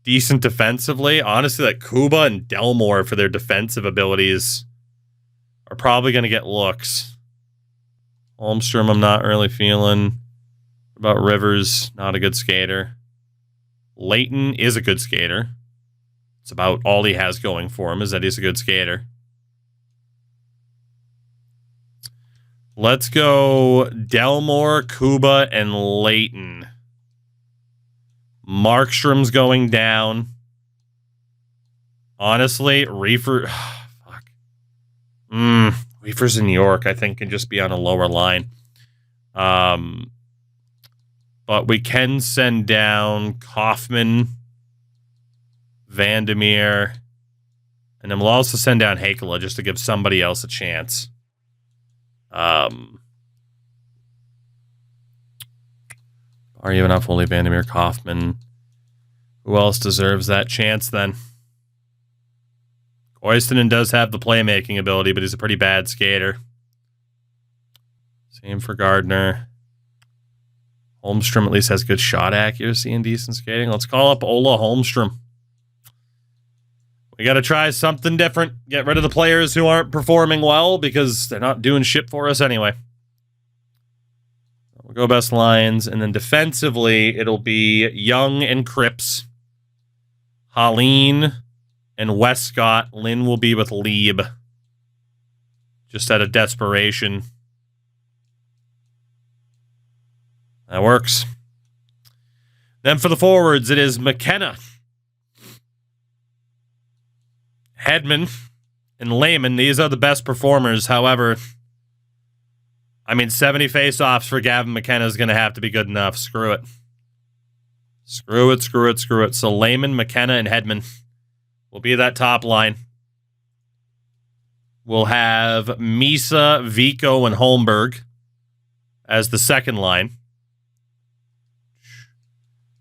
Decent defensively. Honestly, like Kuba and Delmore for their defensive abilities are probably going to get looks. Holmstrom, I'm not really feeling. What about Rivers? Not a good skater. Leighton is a good skater. It's about all he has going for him is that he's a good skater. Let's go Delmore, Kuba, and Leighton. Markstrom's going down. Honestly, Reefer... fuck. Reefers in New York, I think, can just be on a lower line. But we can send down Kaufman, Vandermeer, and then we'll also send down Hakela just to give somebody else a chance. Are you enough? Only Vandermeer, Kaufman. Who else deserves that chance then? Koistinen does have the playmaking ability, but he's a pretty bad skater. Same for Gardner. Holmstrom at least has good shot accuracy and decent skating. Let's call up Ola Holmstrom. We got to try something different. Get rid of the players who aren't performing well because they're not doing shit for us anyway. We'll go best lines. And then defensively, it'll be Young and Cripps. Holleen and Westcott. Lynn will be with Lieb. Just out of desperation. That works. Then for the forwards, it is McKenna, Hedman, and Lehman. These are the best performers. However, I mean, 70 face-offs for Gavin McKenna is going to have to be good enough. Screw it. Screw it, screw it, screw it. So Lehman, McKenna, and Hedman will be that top line. We'll have Misa, Vico, and Holmberg as the second line.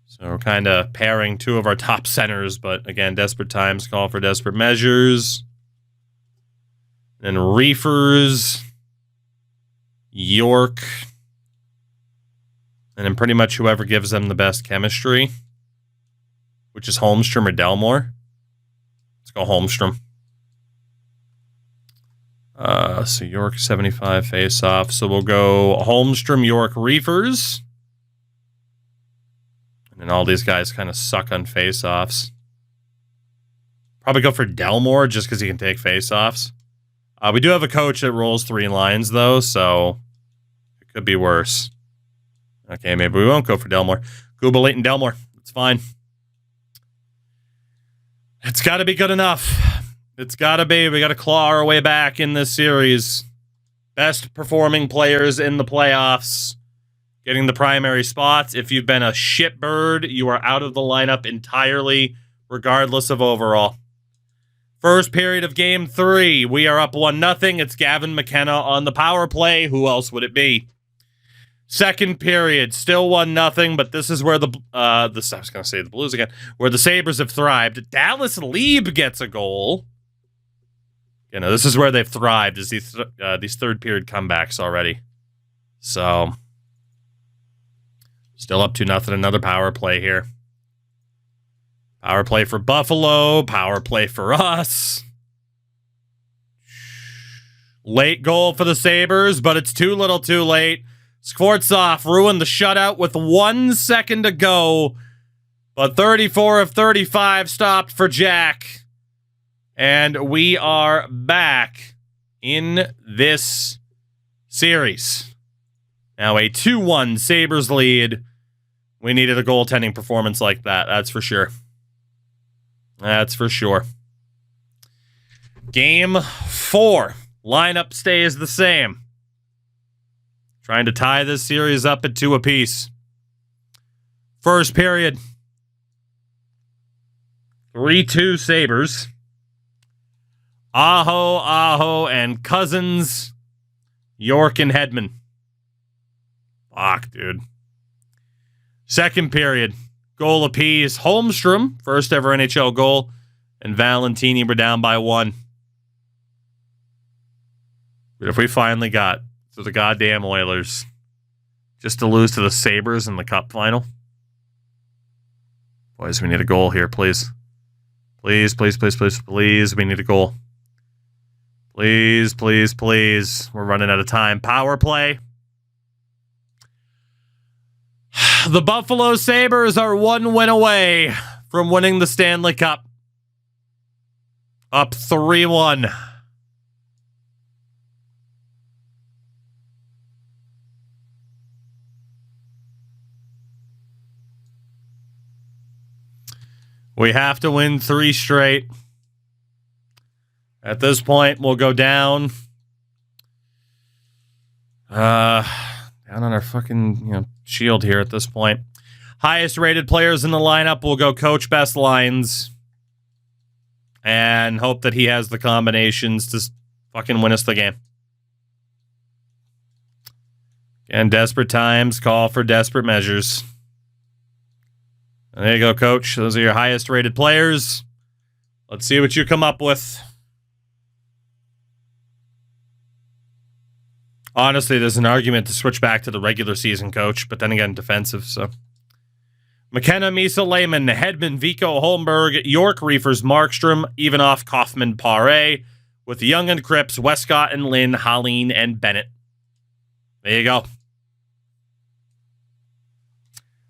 So we're kind of pairing two of our top centers, but again, desperate times call for desperate measures. Then Reefers, York, and then pretty much whoever gives them the best chemistry, which is Holmstrom or Delmore. Let's go Holmstrom. So York 75 face-off. So we'll go Holmstrom, York, Reefers. And all these guys kind of suck on face-offs. Probably go for Delmore just because he can take face-offs. We do have a coach that rolls 3 lines, though, so it could be worse. Okay, maybe we won't go for Delmore. Kuba, Leighton, Delmore. It's fine. It's got to be good enough. It's got to be. We got to claw our way back in this series. best performing players in the playoffs getting the primary spots. If you've been a shitbird, you are out of the lineup entirely, regardless of overall. First period of game 3, we are up 1-0. It's Gavin McKenna on the power play. Who else would it be? Second period, still 1-0, but this is where I was going to say the Blues again, where the Sabres have thrived. Dallas Lieb gets a goal. You know, this is where they've thrived, is these third period comebacks already. So, still up 2-0, another power play here. Power play for Buffalo, power play for us. Late goal for the Sabres, but it's too little too late. Skvortsov ruined the shutout with 1 second to go, but 34 of 35 stopped for Jack. And we are back in this series. Now a 2-1 Sabres lead. We needed a goaltending performance like that, that's for sure. That's for sure. Game 4. Lineup stays the same. Trying to tie this series up at 2 apiece. First period. 3-2 Sabres. Aho, and Cousins. York and Hedman. Fuck, dude. Second period. Goal apiece. Holmstrom, first ever NHL goal, and Valentini were down by 1. But if we finally got to the goddamn Oilers just to lose to the Sabres in the Cup final. Boys, we need a goal here, please. Please, please, please, please, please. We need a goal. Please, please, please. We're running out of time. Power play. The Buffalo Sabres are 1 win away from winning the Stanley Cup. Up 3-1. We have to win 3 straight. At this point, we'll go down. Down on our fucking, shield here at this point. Highest rated players in the lineup will go coach best lines. And hope that he has the combinations to fucking win us the game. And desperate times call for desperate measures. There you go, coach. Those are your highest rated players. Let's see what you come up with. Honestly, there's an argument to switch back to the regular season coach, but then again, defensive, so. McKenna, Misa, Lehman, Hedman, Vico, Holmberg, York, Reefers, Markstrom, Ivanoff, Kaufman, Paré, with Young and Cripps, Westcott and Lynn, Holleen, and Bennett. There you go.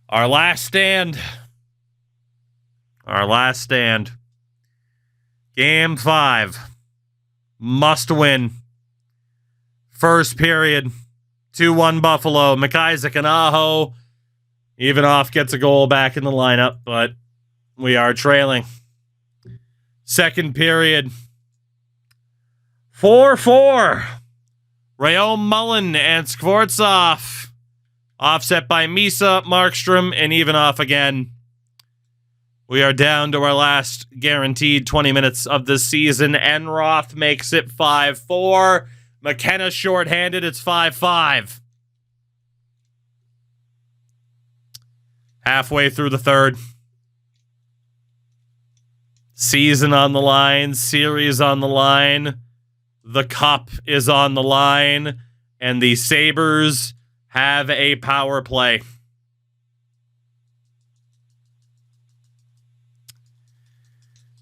Our last stand. Our last stand. Game 5. Must win. First period. 2-1 Buffalo. McIsaac and Aho. Ivanoff gets a goal back in the lineup, but we are trailing. Second period. 4-4. Rayon Mullen and Skvortsov. Offset by Misa, Markstrom, and Ivanoff again. We are down to our last guaranteed 20 minutes of this season. Enroth makes it 5-4. McKenna shorthanded. It's 5-5. Halfway through the third. Season on the line. Series on the line. The cup is on the line. And the Sabres have a power play.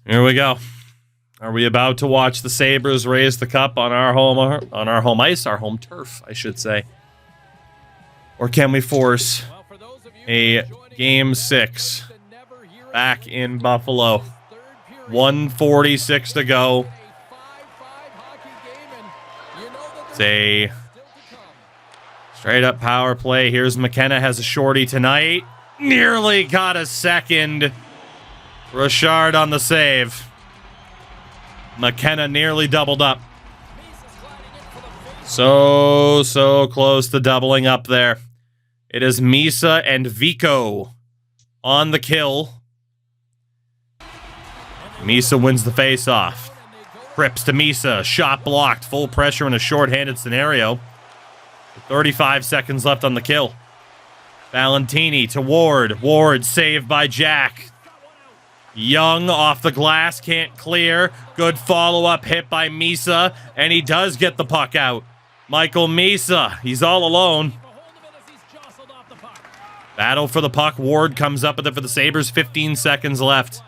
Here we go. Are we about to watch the Sabres raise the cup on our home ice, our home turf, I should say? Or can we force a Game 6 back in Buffalo? 1:46 to go. It's a straight up power play. Here's McKenna, has a shorty tonight. Nearly got a second. Richard on the save. McKenna nearly doubled up. So close to doubling up there. It is Misa and Vico on the kill. Misa wins the face-off. Cripps to Misa. Shot blocked. Full pressure in a short-handed scenario. 35 seconds left on the kill. Valentini to Ward. Ward saved by Jack. Young off the glass. Can't clear. Good follow-up hit by Misa. And he does get the puck out. Michael Misa. He's all alone. Battle for the puck. Ward comes up with it for the Sabres. 15 seconds left.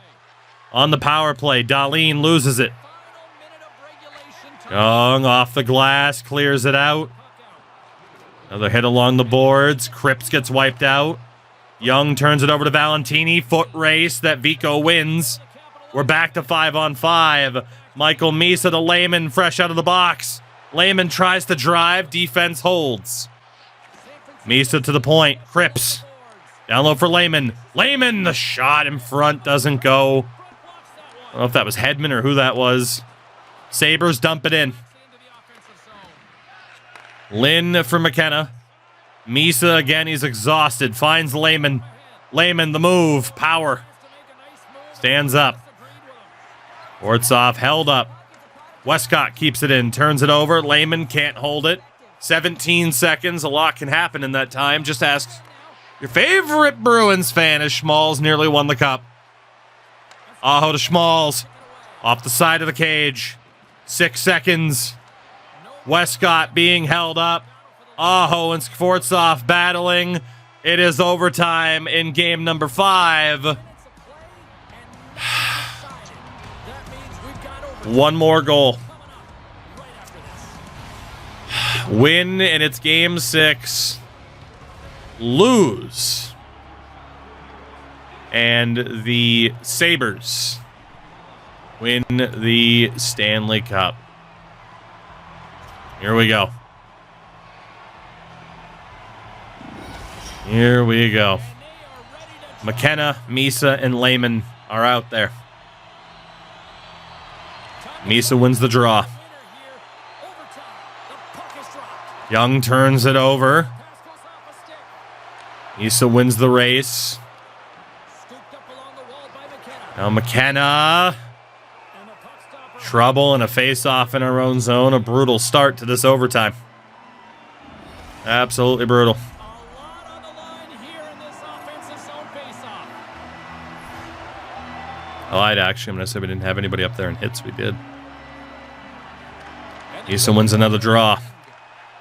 On the power play, Dahlin loses it. Young off the glass, clears it out. Another hit along the boards. Cripps gets wiped out. Young turns it over to Valentini. Foot race that Vico wins. We're back to 5-on-5. Michael Misa to Lehman, fresh out of the box. Lehman tries to drive. Defense holds. Misa to the point. Cripps. Down low for Lehman. Lehman, the shot in front doesn't go. I don't know if that was Hedman or who that was. Sabres dump it in. Lynn for McKenna. Misa again, he's exhausted. Finds Lehman. Lehman, the move. Power. Stands up. Ortsov held up. Westcott keeps it in. Turns it over. Lehman can't hold it. 17 seconds. A lot can happen in that time. Just ask your favorite Bruins fan as Schmalz nearly won the cup. Aho to Schmalz. Off the side of the cage. 6 seconds. Westcott being held up. Aho and Skvortsov battling. It is overtime in game number 5. One more goal. Win, and it's game 6. Lose. And the Sabres win the Stanley Cup. Here we go. Here we go. McKenna, Misa, and Lehman are out there. Misa wins the draw. Young turns it over. Misa wins the race. Now McKenna. Trouble and a face-off in our own zone. A brutal start to this overtime. Absolutely brutal. I lied, actually. I'm going to say we didn't have anybody up there in hits. We did. Easton wins another draw.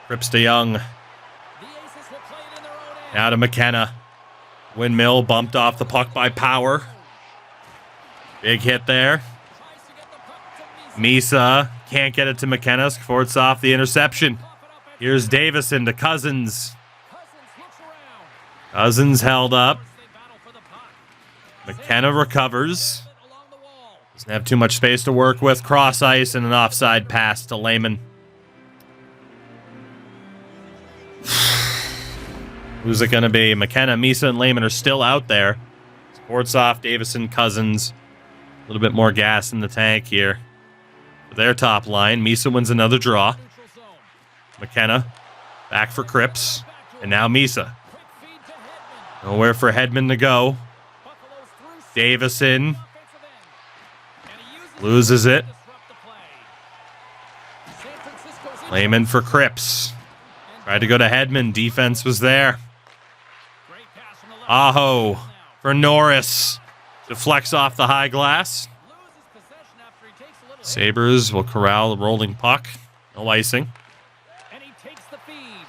Cripps to Young. Now to McKenna. Windmill bumped off the puck by Power. Big hit there. Misa can't get it to McKenna. Forts off the interception. Here's Davison to Cousins. Cousins held up. McKenna recovers. Doesn't have too much space to work with. Cross ice and an offside pass to Lehman. Who's it going to be? McKenna, Misa, and Lehman are still out there. Sports off, Davison, Cousins. A little bit more gas in the tank here. For their top line, Misa wins another draw. McKenna, back for Cripps. And now Misa. Nowhere for Hedman to go. Davison loses it. Lehman for Cripps. Tried to go to Hedman. Defense was there. Aho for Norris. Deflects off the high glass. Sabres will corral the rolling puck. No icing.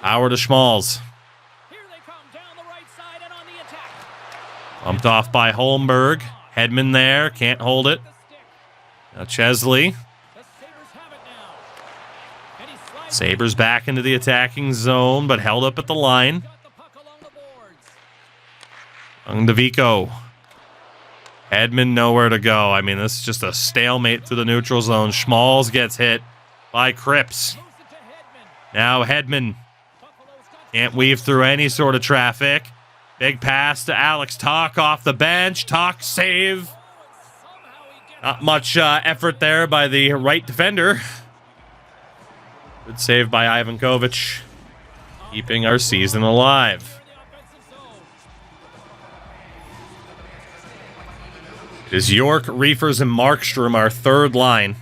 Power to Schmalz. Bumped off by Holmberg. Hedman there. Can't hold it. Now Chesley. Sabres back into the attacking zone, but held up at the line. Young to Vico. Hedman nowhere to go. I mean, this is just a stalemate through the neutral zone. Schmalz gets hit by Cripps. Now Hedman can't weave through any sort of traffic. Big pass to Alex Talk off the bench. Talk save. Not much effort there by the right defender. Good save by Ivan Kovic, keeping our season alive. It is York, Reefers, and Markstrom, our third line.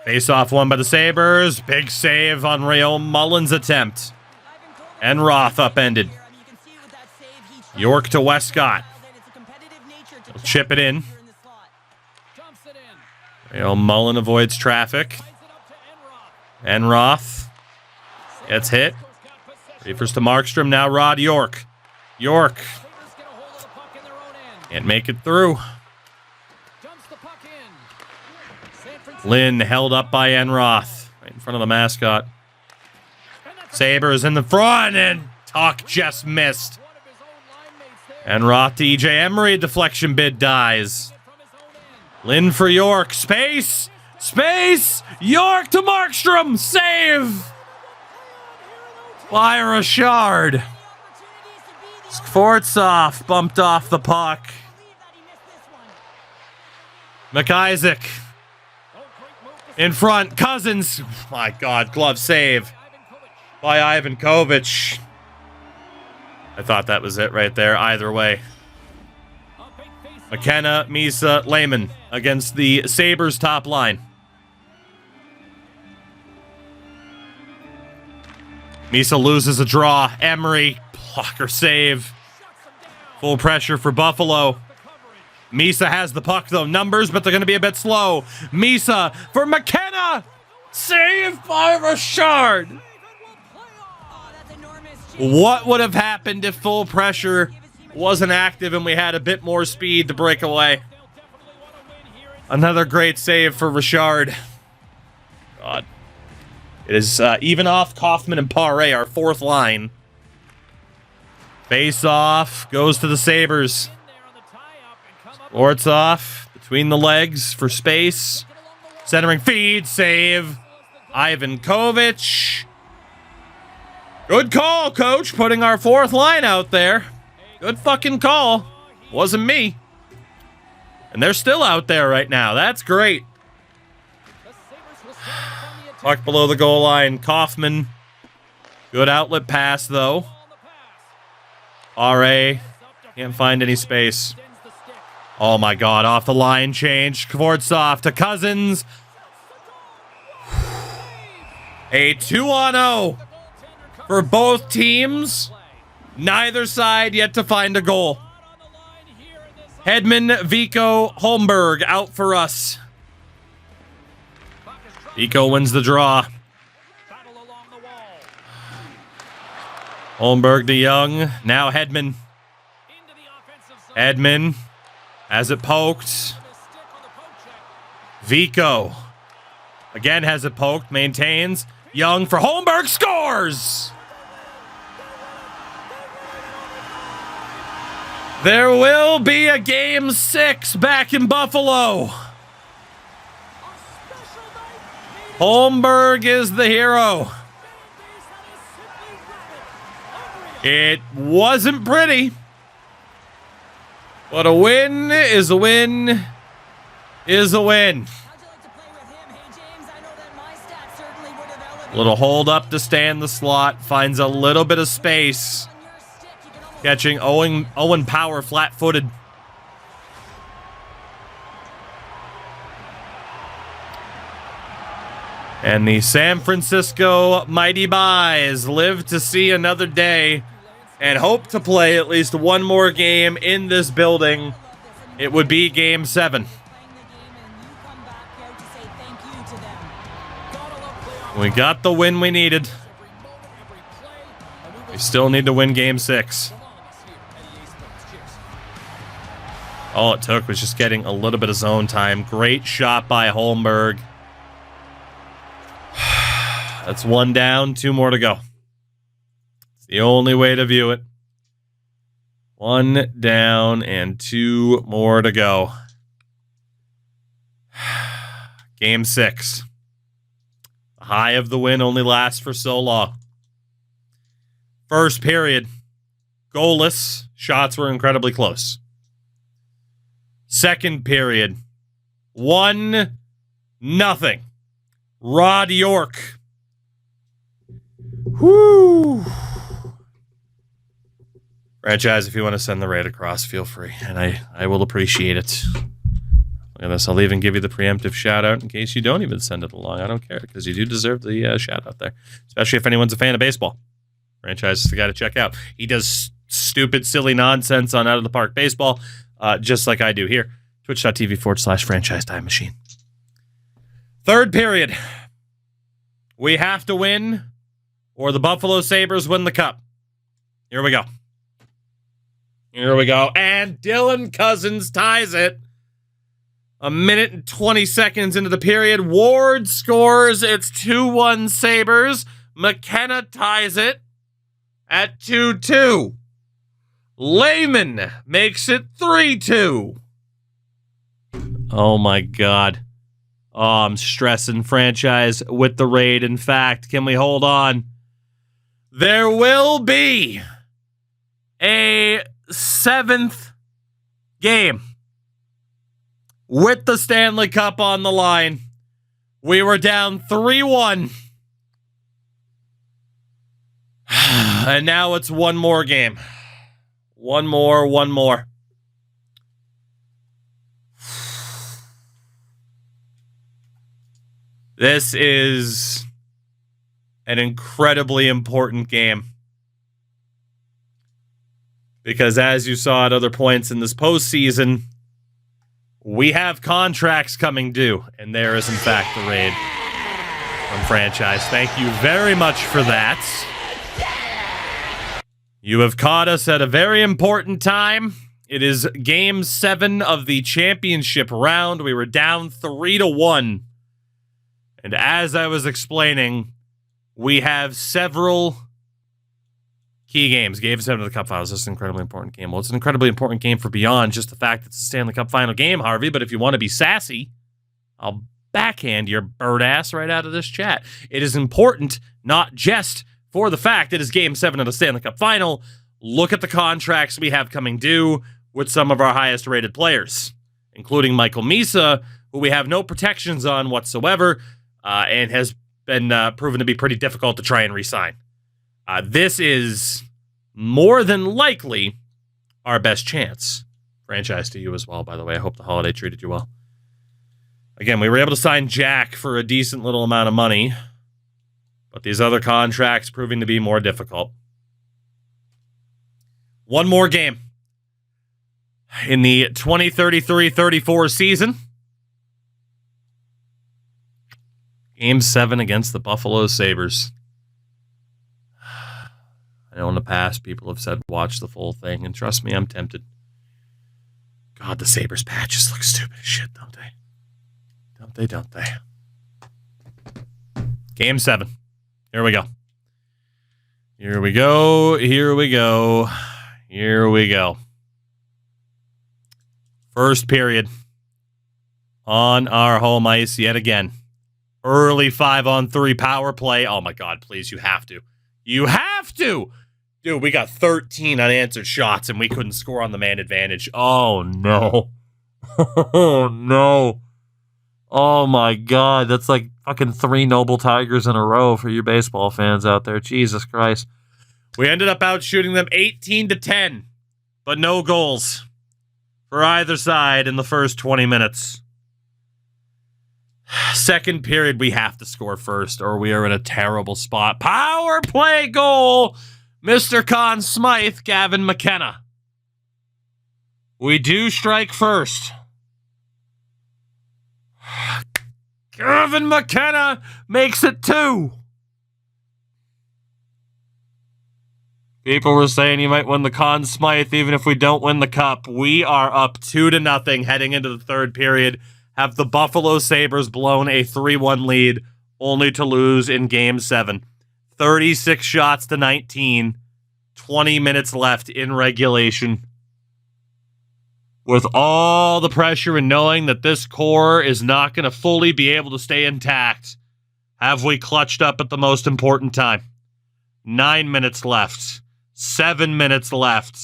Face-off won by the Sabres. Big save on Rayo Mullen's attempt. And Roth upended. York to Westcott. He'll chip it in. Rayo Mullen avoids traffic. And Roth gets hit. Reefers to Markstrom. Now Rod York. York can't make it through. Lynn held up by Enroth. Right in front of the mascot. Sabres in the front, and Tuck just missed. Enroth to EJ Emery. Deflection bid dies. Lynn for York. Space! Space! York to Markstrom! Save! By Richard. Skvortsov bumped off the puck. McIsaac in front. Cousins. Oh my God, glove save by Ivan Kovic. I thought that was it right there. Either way. McKenna, Misa, Lehman against the Sabres top line. Misa loses a draw. Emery, blocker save. Full pressure for Buffalo. Misa has the puck, though. Numbers, but they're going to be a bit slow. Misa for McKenna. Saved by Richard. What would have happened if full pressure wasn't active and we had a bit more speed to break away? Another great save for Richard. God. It is Ivanov, Kaufman, and Paré, our fourth line. Face off. Goes to the Sabres. Skvortsov between the legs for space. Centering feed. Save. Ivan Kovic. Good call, coach. Putting our fourth line out there. Good fucking call. Wasn't me. And they're still out there right now. That's great. Puck below the goal line. Kaufman. Good outlet pass, though. RA. Can't find any space. Oh, my God. Off the line change. Skvortsov to Cousins. A 2-on-0 for both teams. Neither side yet to find a goal. Hedman, Vico, Holmberg out for us. Vico wins the draw. Holmberg to Young. Now Hedman. Hedman has it poked. Vico again has it poked. Maintains. Young for Holmberg. Scores! There will be a Game 6 back in Buffalo. Holmberg is the hero. It wasn't pretty, but a win is a win is a win. Little hold up to stay in the slot. Finds a little bit of space. Catching Owen Power flat-footed. And the San Francisco Mighty Buys live to see another day and hope to play at least one more game in this building. It would be Game 7. We got the win we needed. We still need to win Game 6. All it took was just getting a little bit of zone time. Great shot by Holmberg. That's one down, two more to go. It's the only way to view it. One down and two more to go. Game 6. The high of the win only lasts for so long. First period, goalless. Shots were incredibly close. Second period, 1-0. Rod York. Whoo. Franchise, if you want to send the raid across, feel free, and I will appreciate it. Look at this. I'll even give you the preemptive shout-out in case you don't even send it along. I don't care, because you do deserve the shout-out there, especially if anyone's a fan of baseball. Franchise is the guy to check out. He does stupid, silly nonsense on Out of the Park Baseball, just like I do here. Twitch.tv/franchise time machine. Third period. We have to win, or the Buffalo Sabres win the cup. Here we go. Here we go. And Dylan Cousins ties it. A minute and 20 seconds into the period. Ward scores. It's 2-1 Sabres. McKenna ties it at 2-2. Lehman makes it 3-2. Oh, my God. Oh, I'm stressing, Franchise, with the raid. In fact, can we hold on? There will be a 7th game with the Stanley Cup on the line. We were down 3-1. And now it's one more game. One more. This is an incredibly important game. Because as you saw at other points in this postseason, we have contracts coming due. And there is, in fact, the raid from Franchise. Thank you very much for that. You have caught us at a very important time. It is Game 7 of the championship round. We were down 3-1. And as I was explaining, we have several key games. Game 7 of the Cup Finals. This is an incredibly important game. Well, it's an incredibly important game for beyond just the fact it's a Stanley Cup Final game, Harvey. But if you want to be sassy, I'll backhand your bird ass right out of this chat. It is important, not just for the fact it is Game 7 of the Stanley Cup Final. Look at the contracts we have coming due with some of our highest rated players, including Michael Misa, who we have no protections on whatsoever, and has been proven to be pretty difficult to try and re-sign. This is more than likely our best chance. Franchise to you as well, by the way. I hope the holiday treated you well. Again, we were able to sign Jack for a decent little amount of money, but these other contracts proving to be more difficult. One more game in the 2033-34 season. Game 7 against the Buffalo Sabres. I know in the past people have said watch the full thing, and trust me, I'm tempted. God, the Sabres patches look stupid as shit, don't they? Don't they? Game 7. Here we go. Here we go. First period on our home ice yet again. Early 5-on-3 power play. Oh my God, please, you have to. You have to! Dude, we got 13 unanswered shots and we couldn't score on the man advantage. Oh no. Oh no. Oh my God, that's like fucking 3 Noble Tigers in a row for you baseball fans out there. Jesus Christ. We ended up out shooting them 18-10, but no goals for either side in the first 20 minutes. Second period, we have to score first, or we are in a terrible spot. Power play goal, Mr. Conn Smythe, Gavin McKenna. We do strike first. Gavin McKenna makes it 2. People were saying you might win the Conn Smythe even if we don't win the cup. We are up 2-0 heading into the third period. Have the Buffalo Sabres blown a 3-1 lead, only to lose in Game 7. 36 shots to 19. 20 minutes left in regulation. With all the pressure and knowing that this core is not going to fully be able to stay intact, have we clutched up at the most important time? 9 minutes left. 7 minutes left.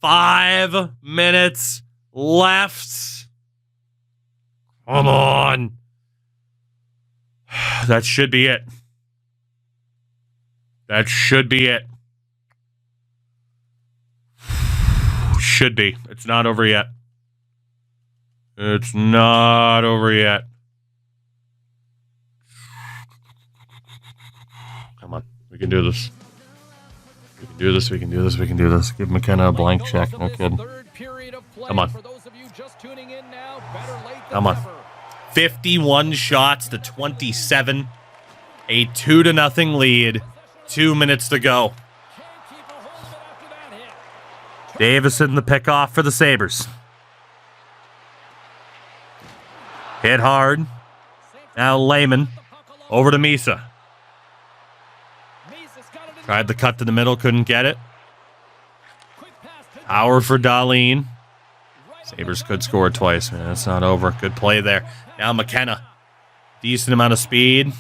5 minutes left. Come on. That should be it. That should be it. Should be. It's not over yet. It's not over yet. Come on. We can do this. We can do this. We can do this. We can do this. Give McKenna a blank check. No kidding. Come on. Come on. 51 shots to 27. A 2-0 lead. 2 minutes to go. Davison the pickoff for the Sabres. Hit hard. Now Lehman. Over to Misa. Tried the cut to the middle. Couldn't get it. Howard for Darlene. Sabres could score twice. Man, it's not over. Good play there. Now McKenna. Decent amount of speed.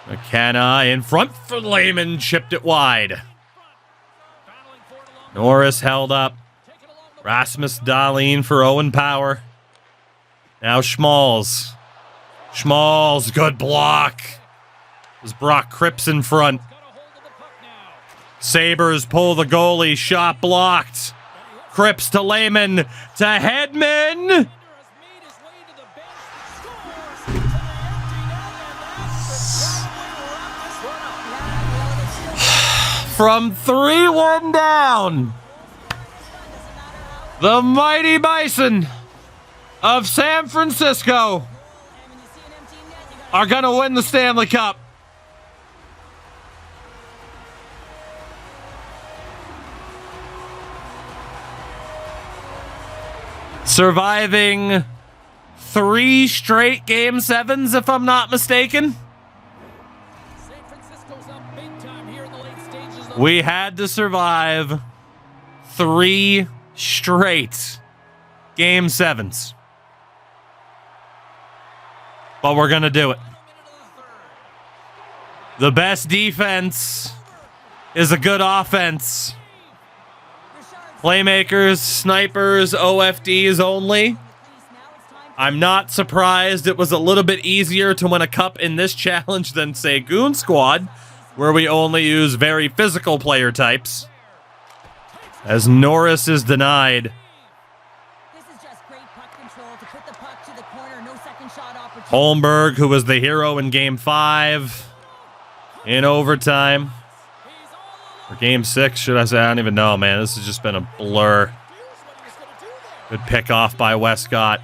McKenna in front for Lehman. Chipped it wide. Norris held up. Rasmus Dahlin for Owen Power. Now Schmalz. Schmalz, good block. It was Brock Cripps in front. Sabres pull the goalie. Shot blocked. Cripps to Lehman. To Hedman. From 3-1 down, the mighty Bison of San Francisco are going to win the Stanley Cup. Surviving 3 straight Game 7s, if I'm not mistaken. We had to survive 3 straight Game 7s. But we're going to do it. The best defense is a good offense. Playmakers, snipers, OFDs only. I'm not surprised it was a little bit easier to win a cup in this challenge than, say, Goon Squad, where we only use very physical player types. As Norris is denied. Holmberg, who was the hero in Game 5, in overtime. Or Game 6, should I say? I don't even know, man. This has just been a blur. Good pick off by Westcott.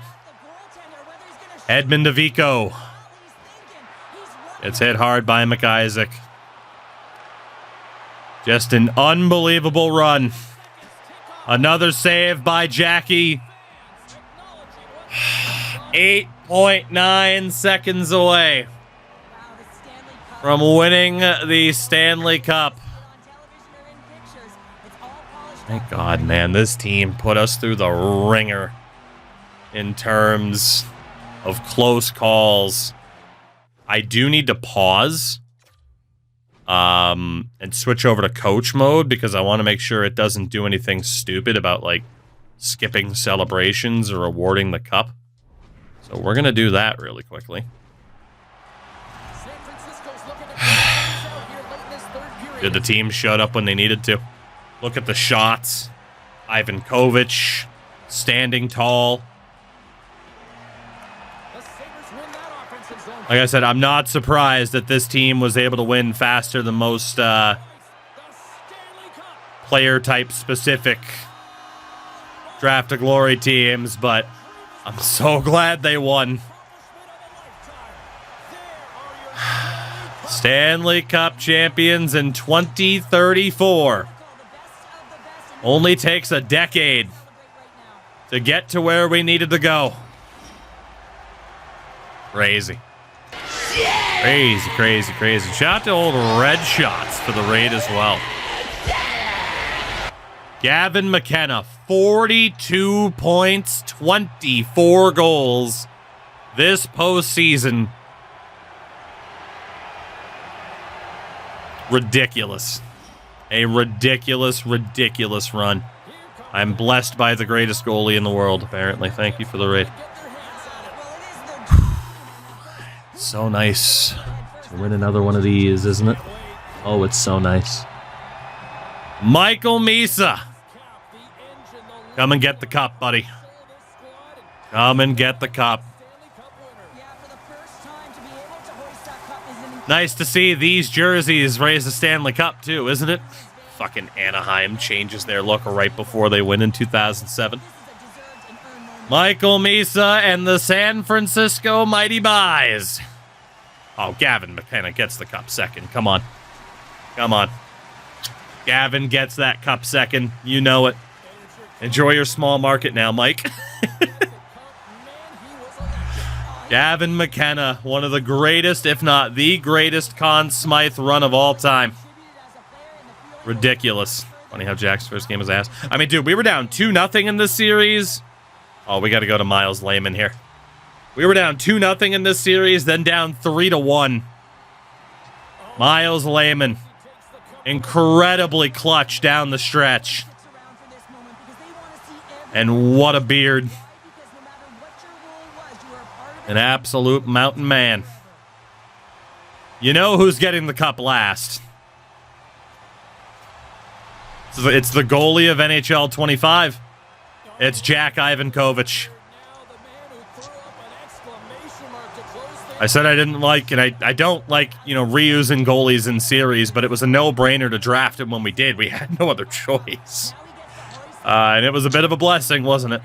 Edmund DeVico. It's hit hard by McIsaac. Just an unbelievable run. Another save by Jackie. 8.9 seconds away from winning the Stanley Cup. Thank God, man. This team put us through the ringer in terms of close calls. I do need to pause and switch over to coach mode because I want to make sure it doesn't do anything stupid about like skipping celebrations or awarding the cup. So we're going to do that really quickly. Did the team shut up when they needed to? Look at the shots. Ivan Kovic standing tall. Like I said, I'm not surprised that this team was able to win faster than most player type specific Draft to Glory teams, but I'm so glad they won. Stanley Cup champions in 2034. Only takes a decade to get to where we needed to go. Crazy. Crazy, crazy, crazy. Shout out to old Red Shots for the raid as well. Gavin McKenna, 42 points, 24 goals this postseason. Ridiculous. A ridiculous, ridiculous run. I'm blessed by the greatest goalie in the world, apparently. Thank you for the raid. So nice to win another one of these, isn't it? Oh, it's so nice. Michael Misa. Come and get the cup, buddy. Come and get the cup. Nice to see these jerseys raise the Stanley Cup, too, isn't it? Fucking Anaheim changes their look right before they win in 2007. Michael Misa and the San Francisco Mighty Buys. Oh, Gavin McKenna gets the cup second. Come on. Come on. Gavin gets that cup second. You know it. Enjoy your small market now, Mike. Gavin McKenna, one of the greatest, if not the greatest, Conn Smythe run of all time. Ridiculous. Funny how Jack's first game was ass. I mean, dude, we were down 2-0 in this series. Oh, we got to go to Miles Lehman here. We were down 2-0 in this series, then down 3-1. Miles Lehman. Incredibly clutch down the stretch. And what a beard. An absolute mountain man. You know who's getting the cup last. It's the goalie of NHL 25. It's Jack Ivankovich. I said I didn't like, and I don't like, reusing goalies in series, but it was a no-brainer to draft him when we did. We had no other choice. And it was a bit of a blessing, wasn't it?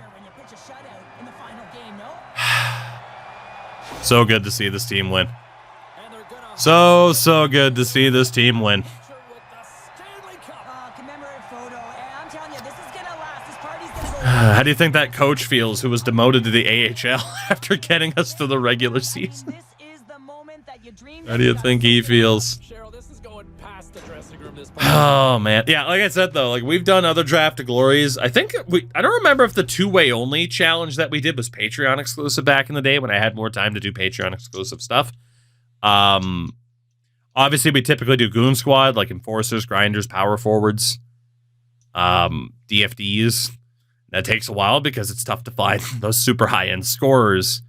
So good to see this team win. So good to see this team win. How do you think that coach feels who was demoted to the AHL after getting us to the regular season? How do you think he feels? Oh, man. Yeah, like I said, though, we've done other Draft of Glories. I don't remember if the two-way only challenge that we did was Patreon exclusive back in the day when I had more time to do Patreon exclusive stuff. Obviously, we typically do Goon Squad, like Enforcers, Grinders, Power Forwards, DFDs. That takes a while because it's tough to find those super high-end scorers.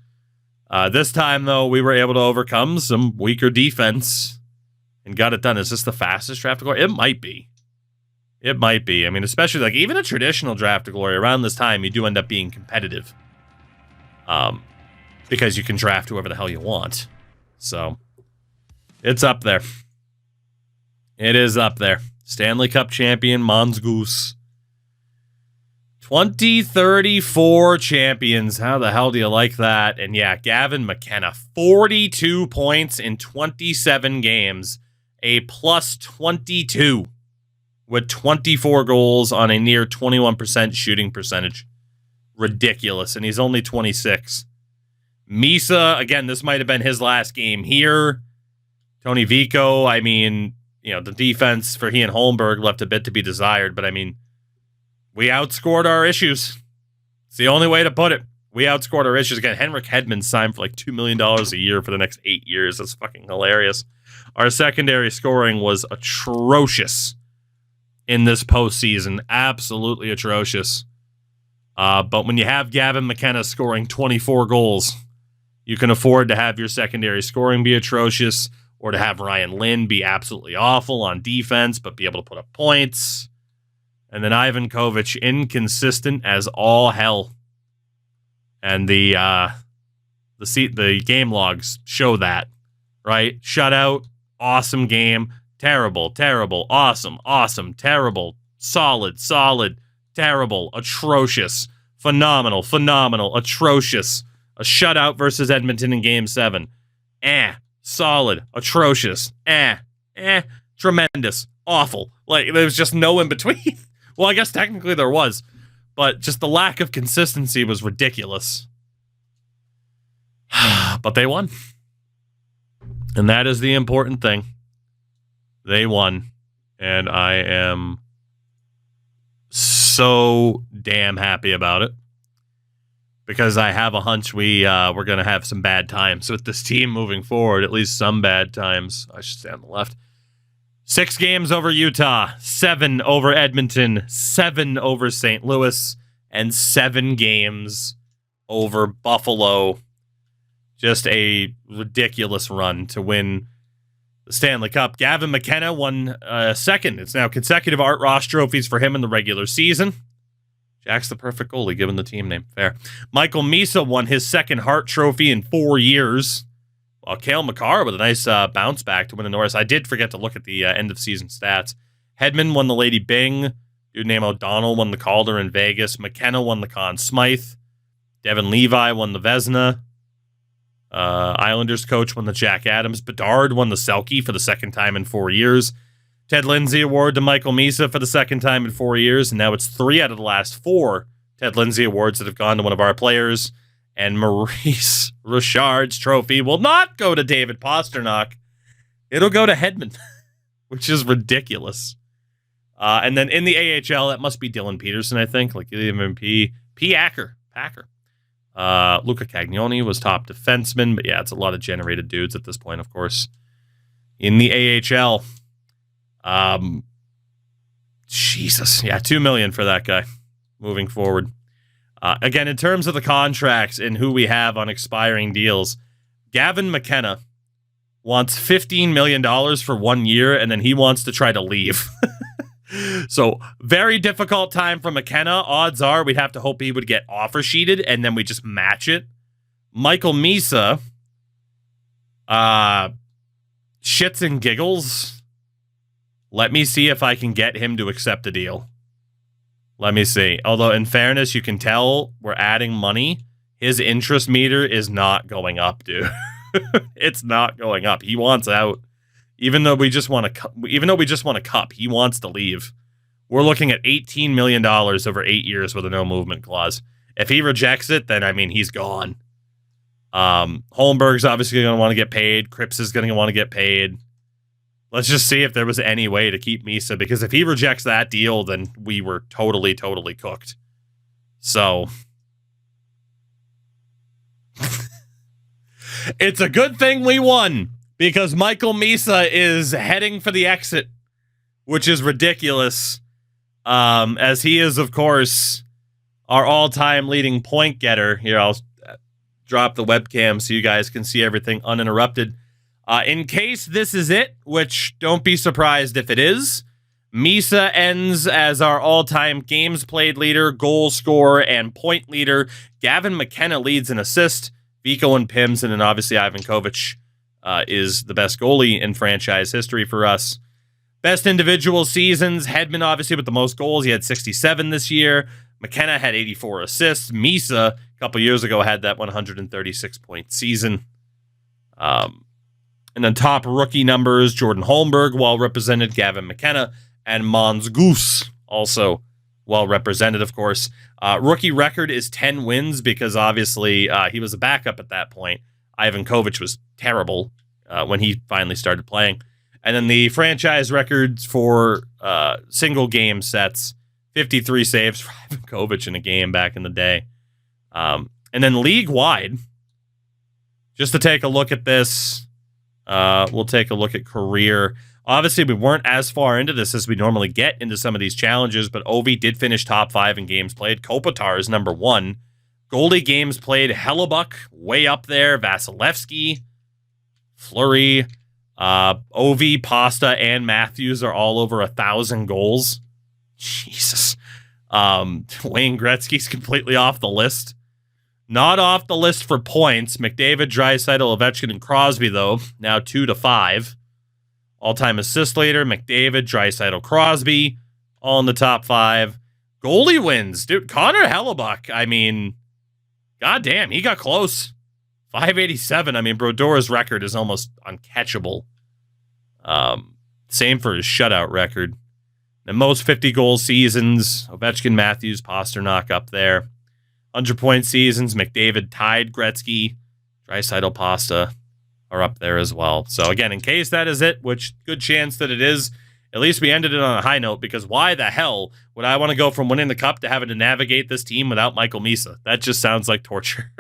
This time, though, we were able to overcome some weaker defense and got it done. Is this the fastest Draft of Glory? It might be. It might be. I mean, especially, even a traditional Draft of Glory, around this time, you do end up being competitive. Because you can draft whoever the hell you want. So, it's up there. It is up there. Stanley Cup champion, Mongoose. 2034 champions. How the hell do you like that? And yeah, Gavin McKenna, 42 points in 27 games. A plus 22 with 24 goals on a near 21% shooting percentage. Ridiculous. And he's only 26. Misa, again, this might have been his last game here. Tony Vico, I mean, the defense for he and Holmberg left a bit to be desired, but I mean, we outscored our issues. It's the only way to put it. We outscored our issues. Again, Henrik Hedman signed for $2 million a year for the next 8 years. That's fucking hilarious. Our secondary scoring was atrocious in this postseason. Absolutely atrocious. But when you have Gavin McKenna scoring 24 goals, you can afford to have your secondary scoring be atrocious, or to have Ryan Lynn be absolutely awful on defense, but be able to put up points. And then Ivankovich, inconsistent as all hell. And the game logs show that, right? Shutout, awesome game, terrible, awesome, terrible, solid, terrible, atrocious, phenomenal, atrocious. A shutout versus Edmonton in Game 7. Solid, atrocious, tremendous, awful. There was just no in between. Well, I guess technically there was, but just the lack of consistency was ridiculous. But they won. And that is the important thing. They won. And I am so damn happy about it. Because I have a hunch we're going to have some bad times with this team moving forward. At least some bad times. I should stay on the left. 6 games over Utah, 7 over Edmonton, 7 over St. Louis, and 7 games over Buffalo. Just a ridiculous run to win the Stanley Cup. Gavin McKenna won second. It's now consecutive Art Ross trophies for him in the regular season. Jack's the perfect goalie, given the team name. Fair. Michael Misa won his second Hart Trophy in 4 years. While Cale Makar with a nice bounce back to win the Norris. I did forget to look at the end-of-season stats. Hedman won the Lady Byng. Dude named O'Donnell won the Calder in Vegas. McKenna won the Conn Smythe. Devin Levi won the Vezina. Islanders coach won the Jack Adams. Bedard won the Selke for the second time in 4 years. Ted Lindsay Award to Michael Misa for the second time in 4 years. And now it's 3 out of the last 4 Ted Lindsay Awards that have gone to one of our players. And Maurice Richard's trophy will not go to David Pasternak. It'll go to Hedman, which is ridiculous. And then in the AHL, that must be Dylan Peterson, I think. Like the MVP. Packer. Luca Cagnoni was top defenseman. But yeah, it's a lot of generated dudes at this point, of course. In the AHL. Jesus. Yeah, $2 million for that guy moving forward. Again, in terms of the contracts and who we have on expiring deals, Gavin McKenna wants $15 million for 1 year, and then he wants to try to leave. So, very difficult time for McKenna. Odds are we'd have to hope he would get offer sheeted, and then we just match it. Michael Misa, shits and giggles. Let me see if I can get him to accept a deal. Let me see. Although, in fairness, you can tell we're adding money. His interest meter is not going up, dude. It's not going up. He wants out. Even though we just want a cup, he wants to leave. We're looking at $18 million over 8 years with a no movement clause. If he rejects it, then, I mean, he's gone. Holmberg's obviously going to want to get paid. Cripps is going to want to get paid. Let's just see if there was any way to keep Misa, because if he rejects that deal, then we were totally, totally cooked. So, it's a good thing we won, because Michael Misa is heading for the exit, which is ridiculous, as he is, of course, our all-time leading point getter. Here, I'll drop the webcam so you guys can see everything uninterrupted. In case this is it, which don't be surprised if it is, Misa ends as our all-time games played leader, goal scorer, and point leader. Gavin McKenna leads in assist. Vico and Pims, and then obviously Ivan Kovic is the best goalie in franchise history for us. Best individual seasons, Hedman obviously with the most goals. He had 67 this year. McKenna had 84 assists. Misa, a couple years ago, had that 136-point season. And then top rookie numbers, Jordan Holmberg, well represented. Gavin McKenna, and Mons Goose, also well represented, of course. Rookie record is 10 wins because obviously he was a backup at that point. Ivan Kovic was terrible when he finally started playing. And then the franchise records for single game sets, 53 saves for Ivan Kovic in a game back in the day. And then league-wide, just to take a look at this, we'll take a look at career. Obviously, we weren't as far into this as we normally get into some of these challenges, but Ovi did finish top 5 in games played. Kopitar is number 1. Goalie games played, Hellebuck way up there. Vasilevsky, Fleury, Ovi, Pasta, and Matthews are all over 1,000 goals. Jesus. Wayne Gretzky's completely off the list. Not off the list for points. McDavid, Draisaitl, Ovechkin, and Crosby, though, now 2-5. All-time assist leader, McDavid, Draisaitl, Crosby, all in the top 5. Goalie wins. Dude, Connor Hellebuck, I mean, goddamn, he got close. 587. I mean, Brodora's record is almost uncatchable. Same for his shutout record. The most 50-goal seasons, Ovechkin, Matthews, Pasternak up there. 100-point seasons, McDavid tied Gretzky. Draisaitl, Pasta are up there as well. So again, in case that is it, which good chance that it is, at least we ended it on a high note, because why the hell would I want to go from winning the cup to having to navigate this team without Michael Misa? That just sounds like torture.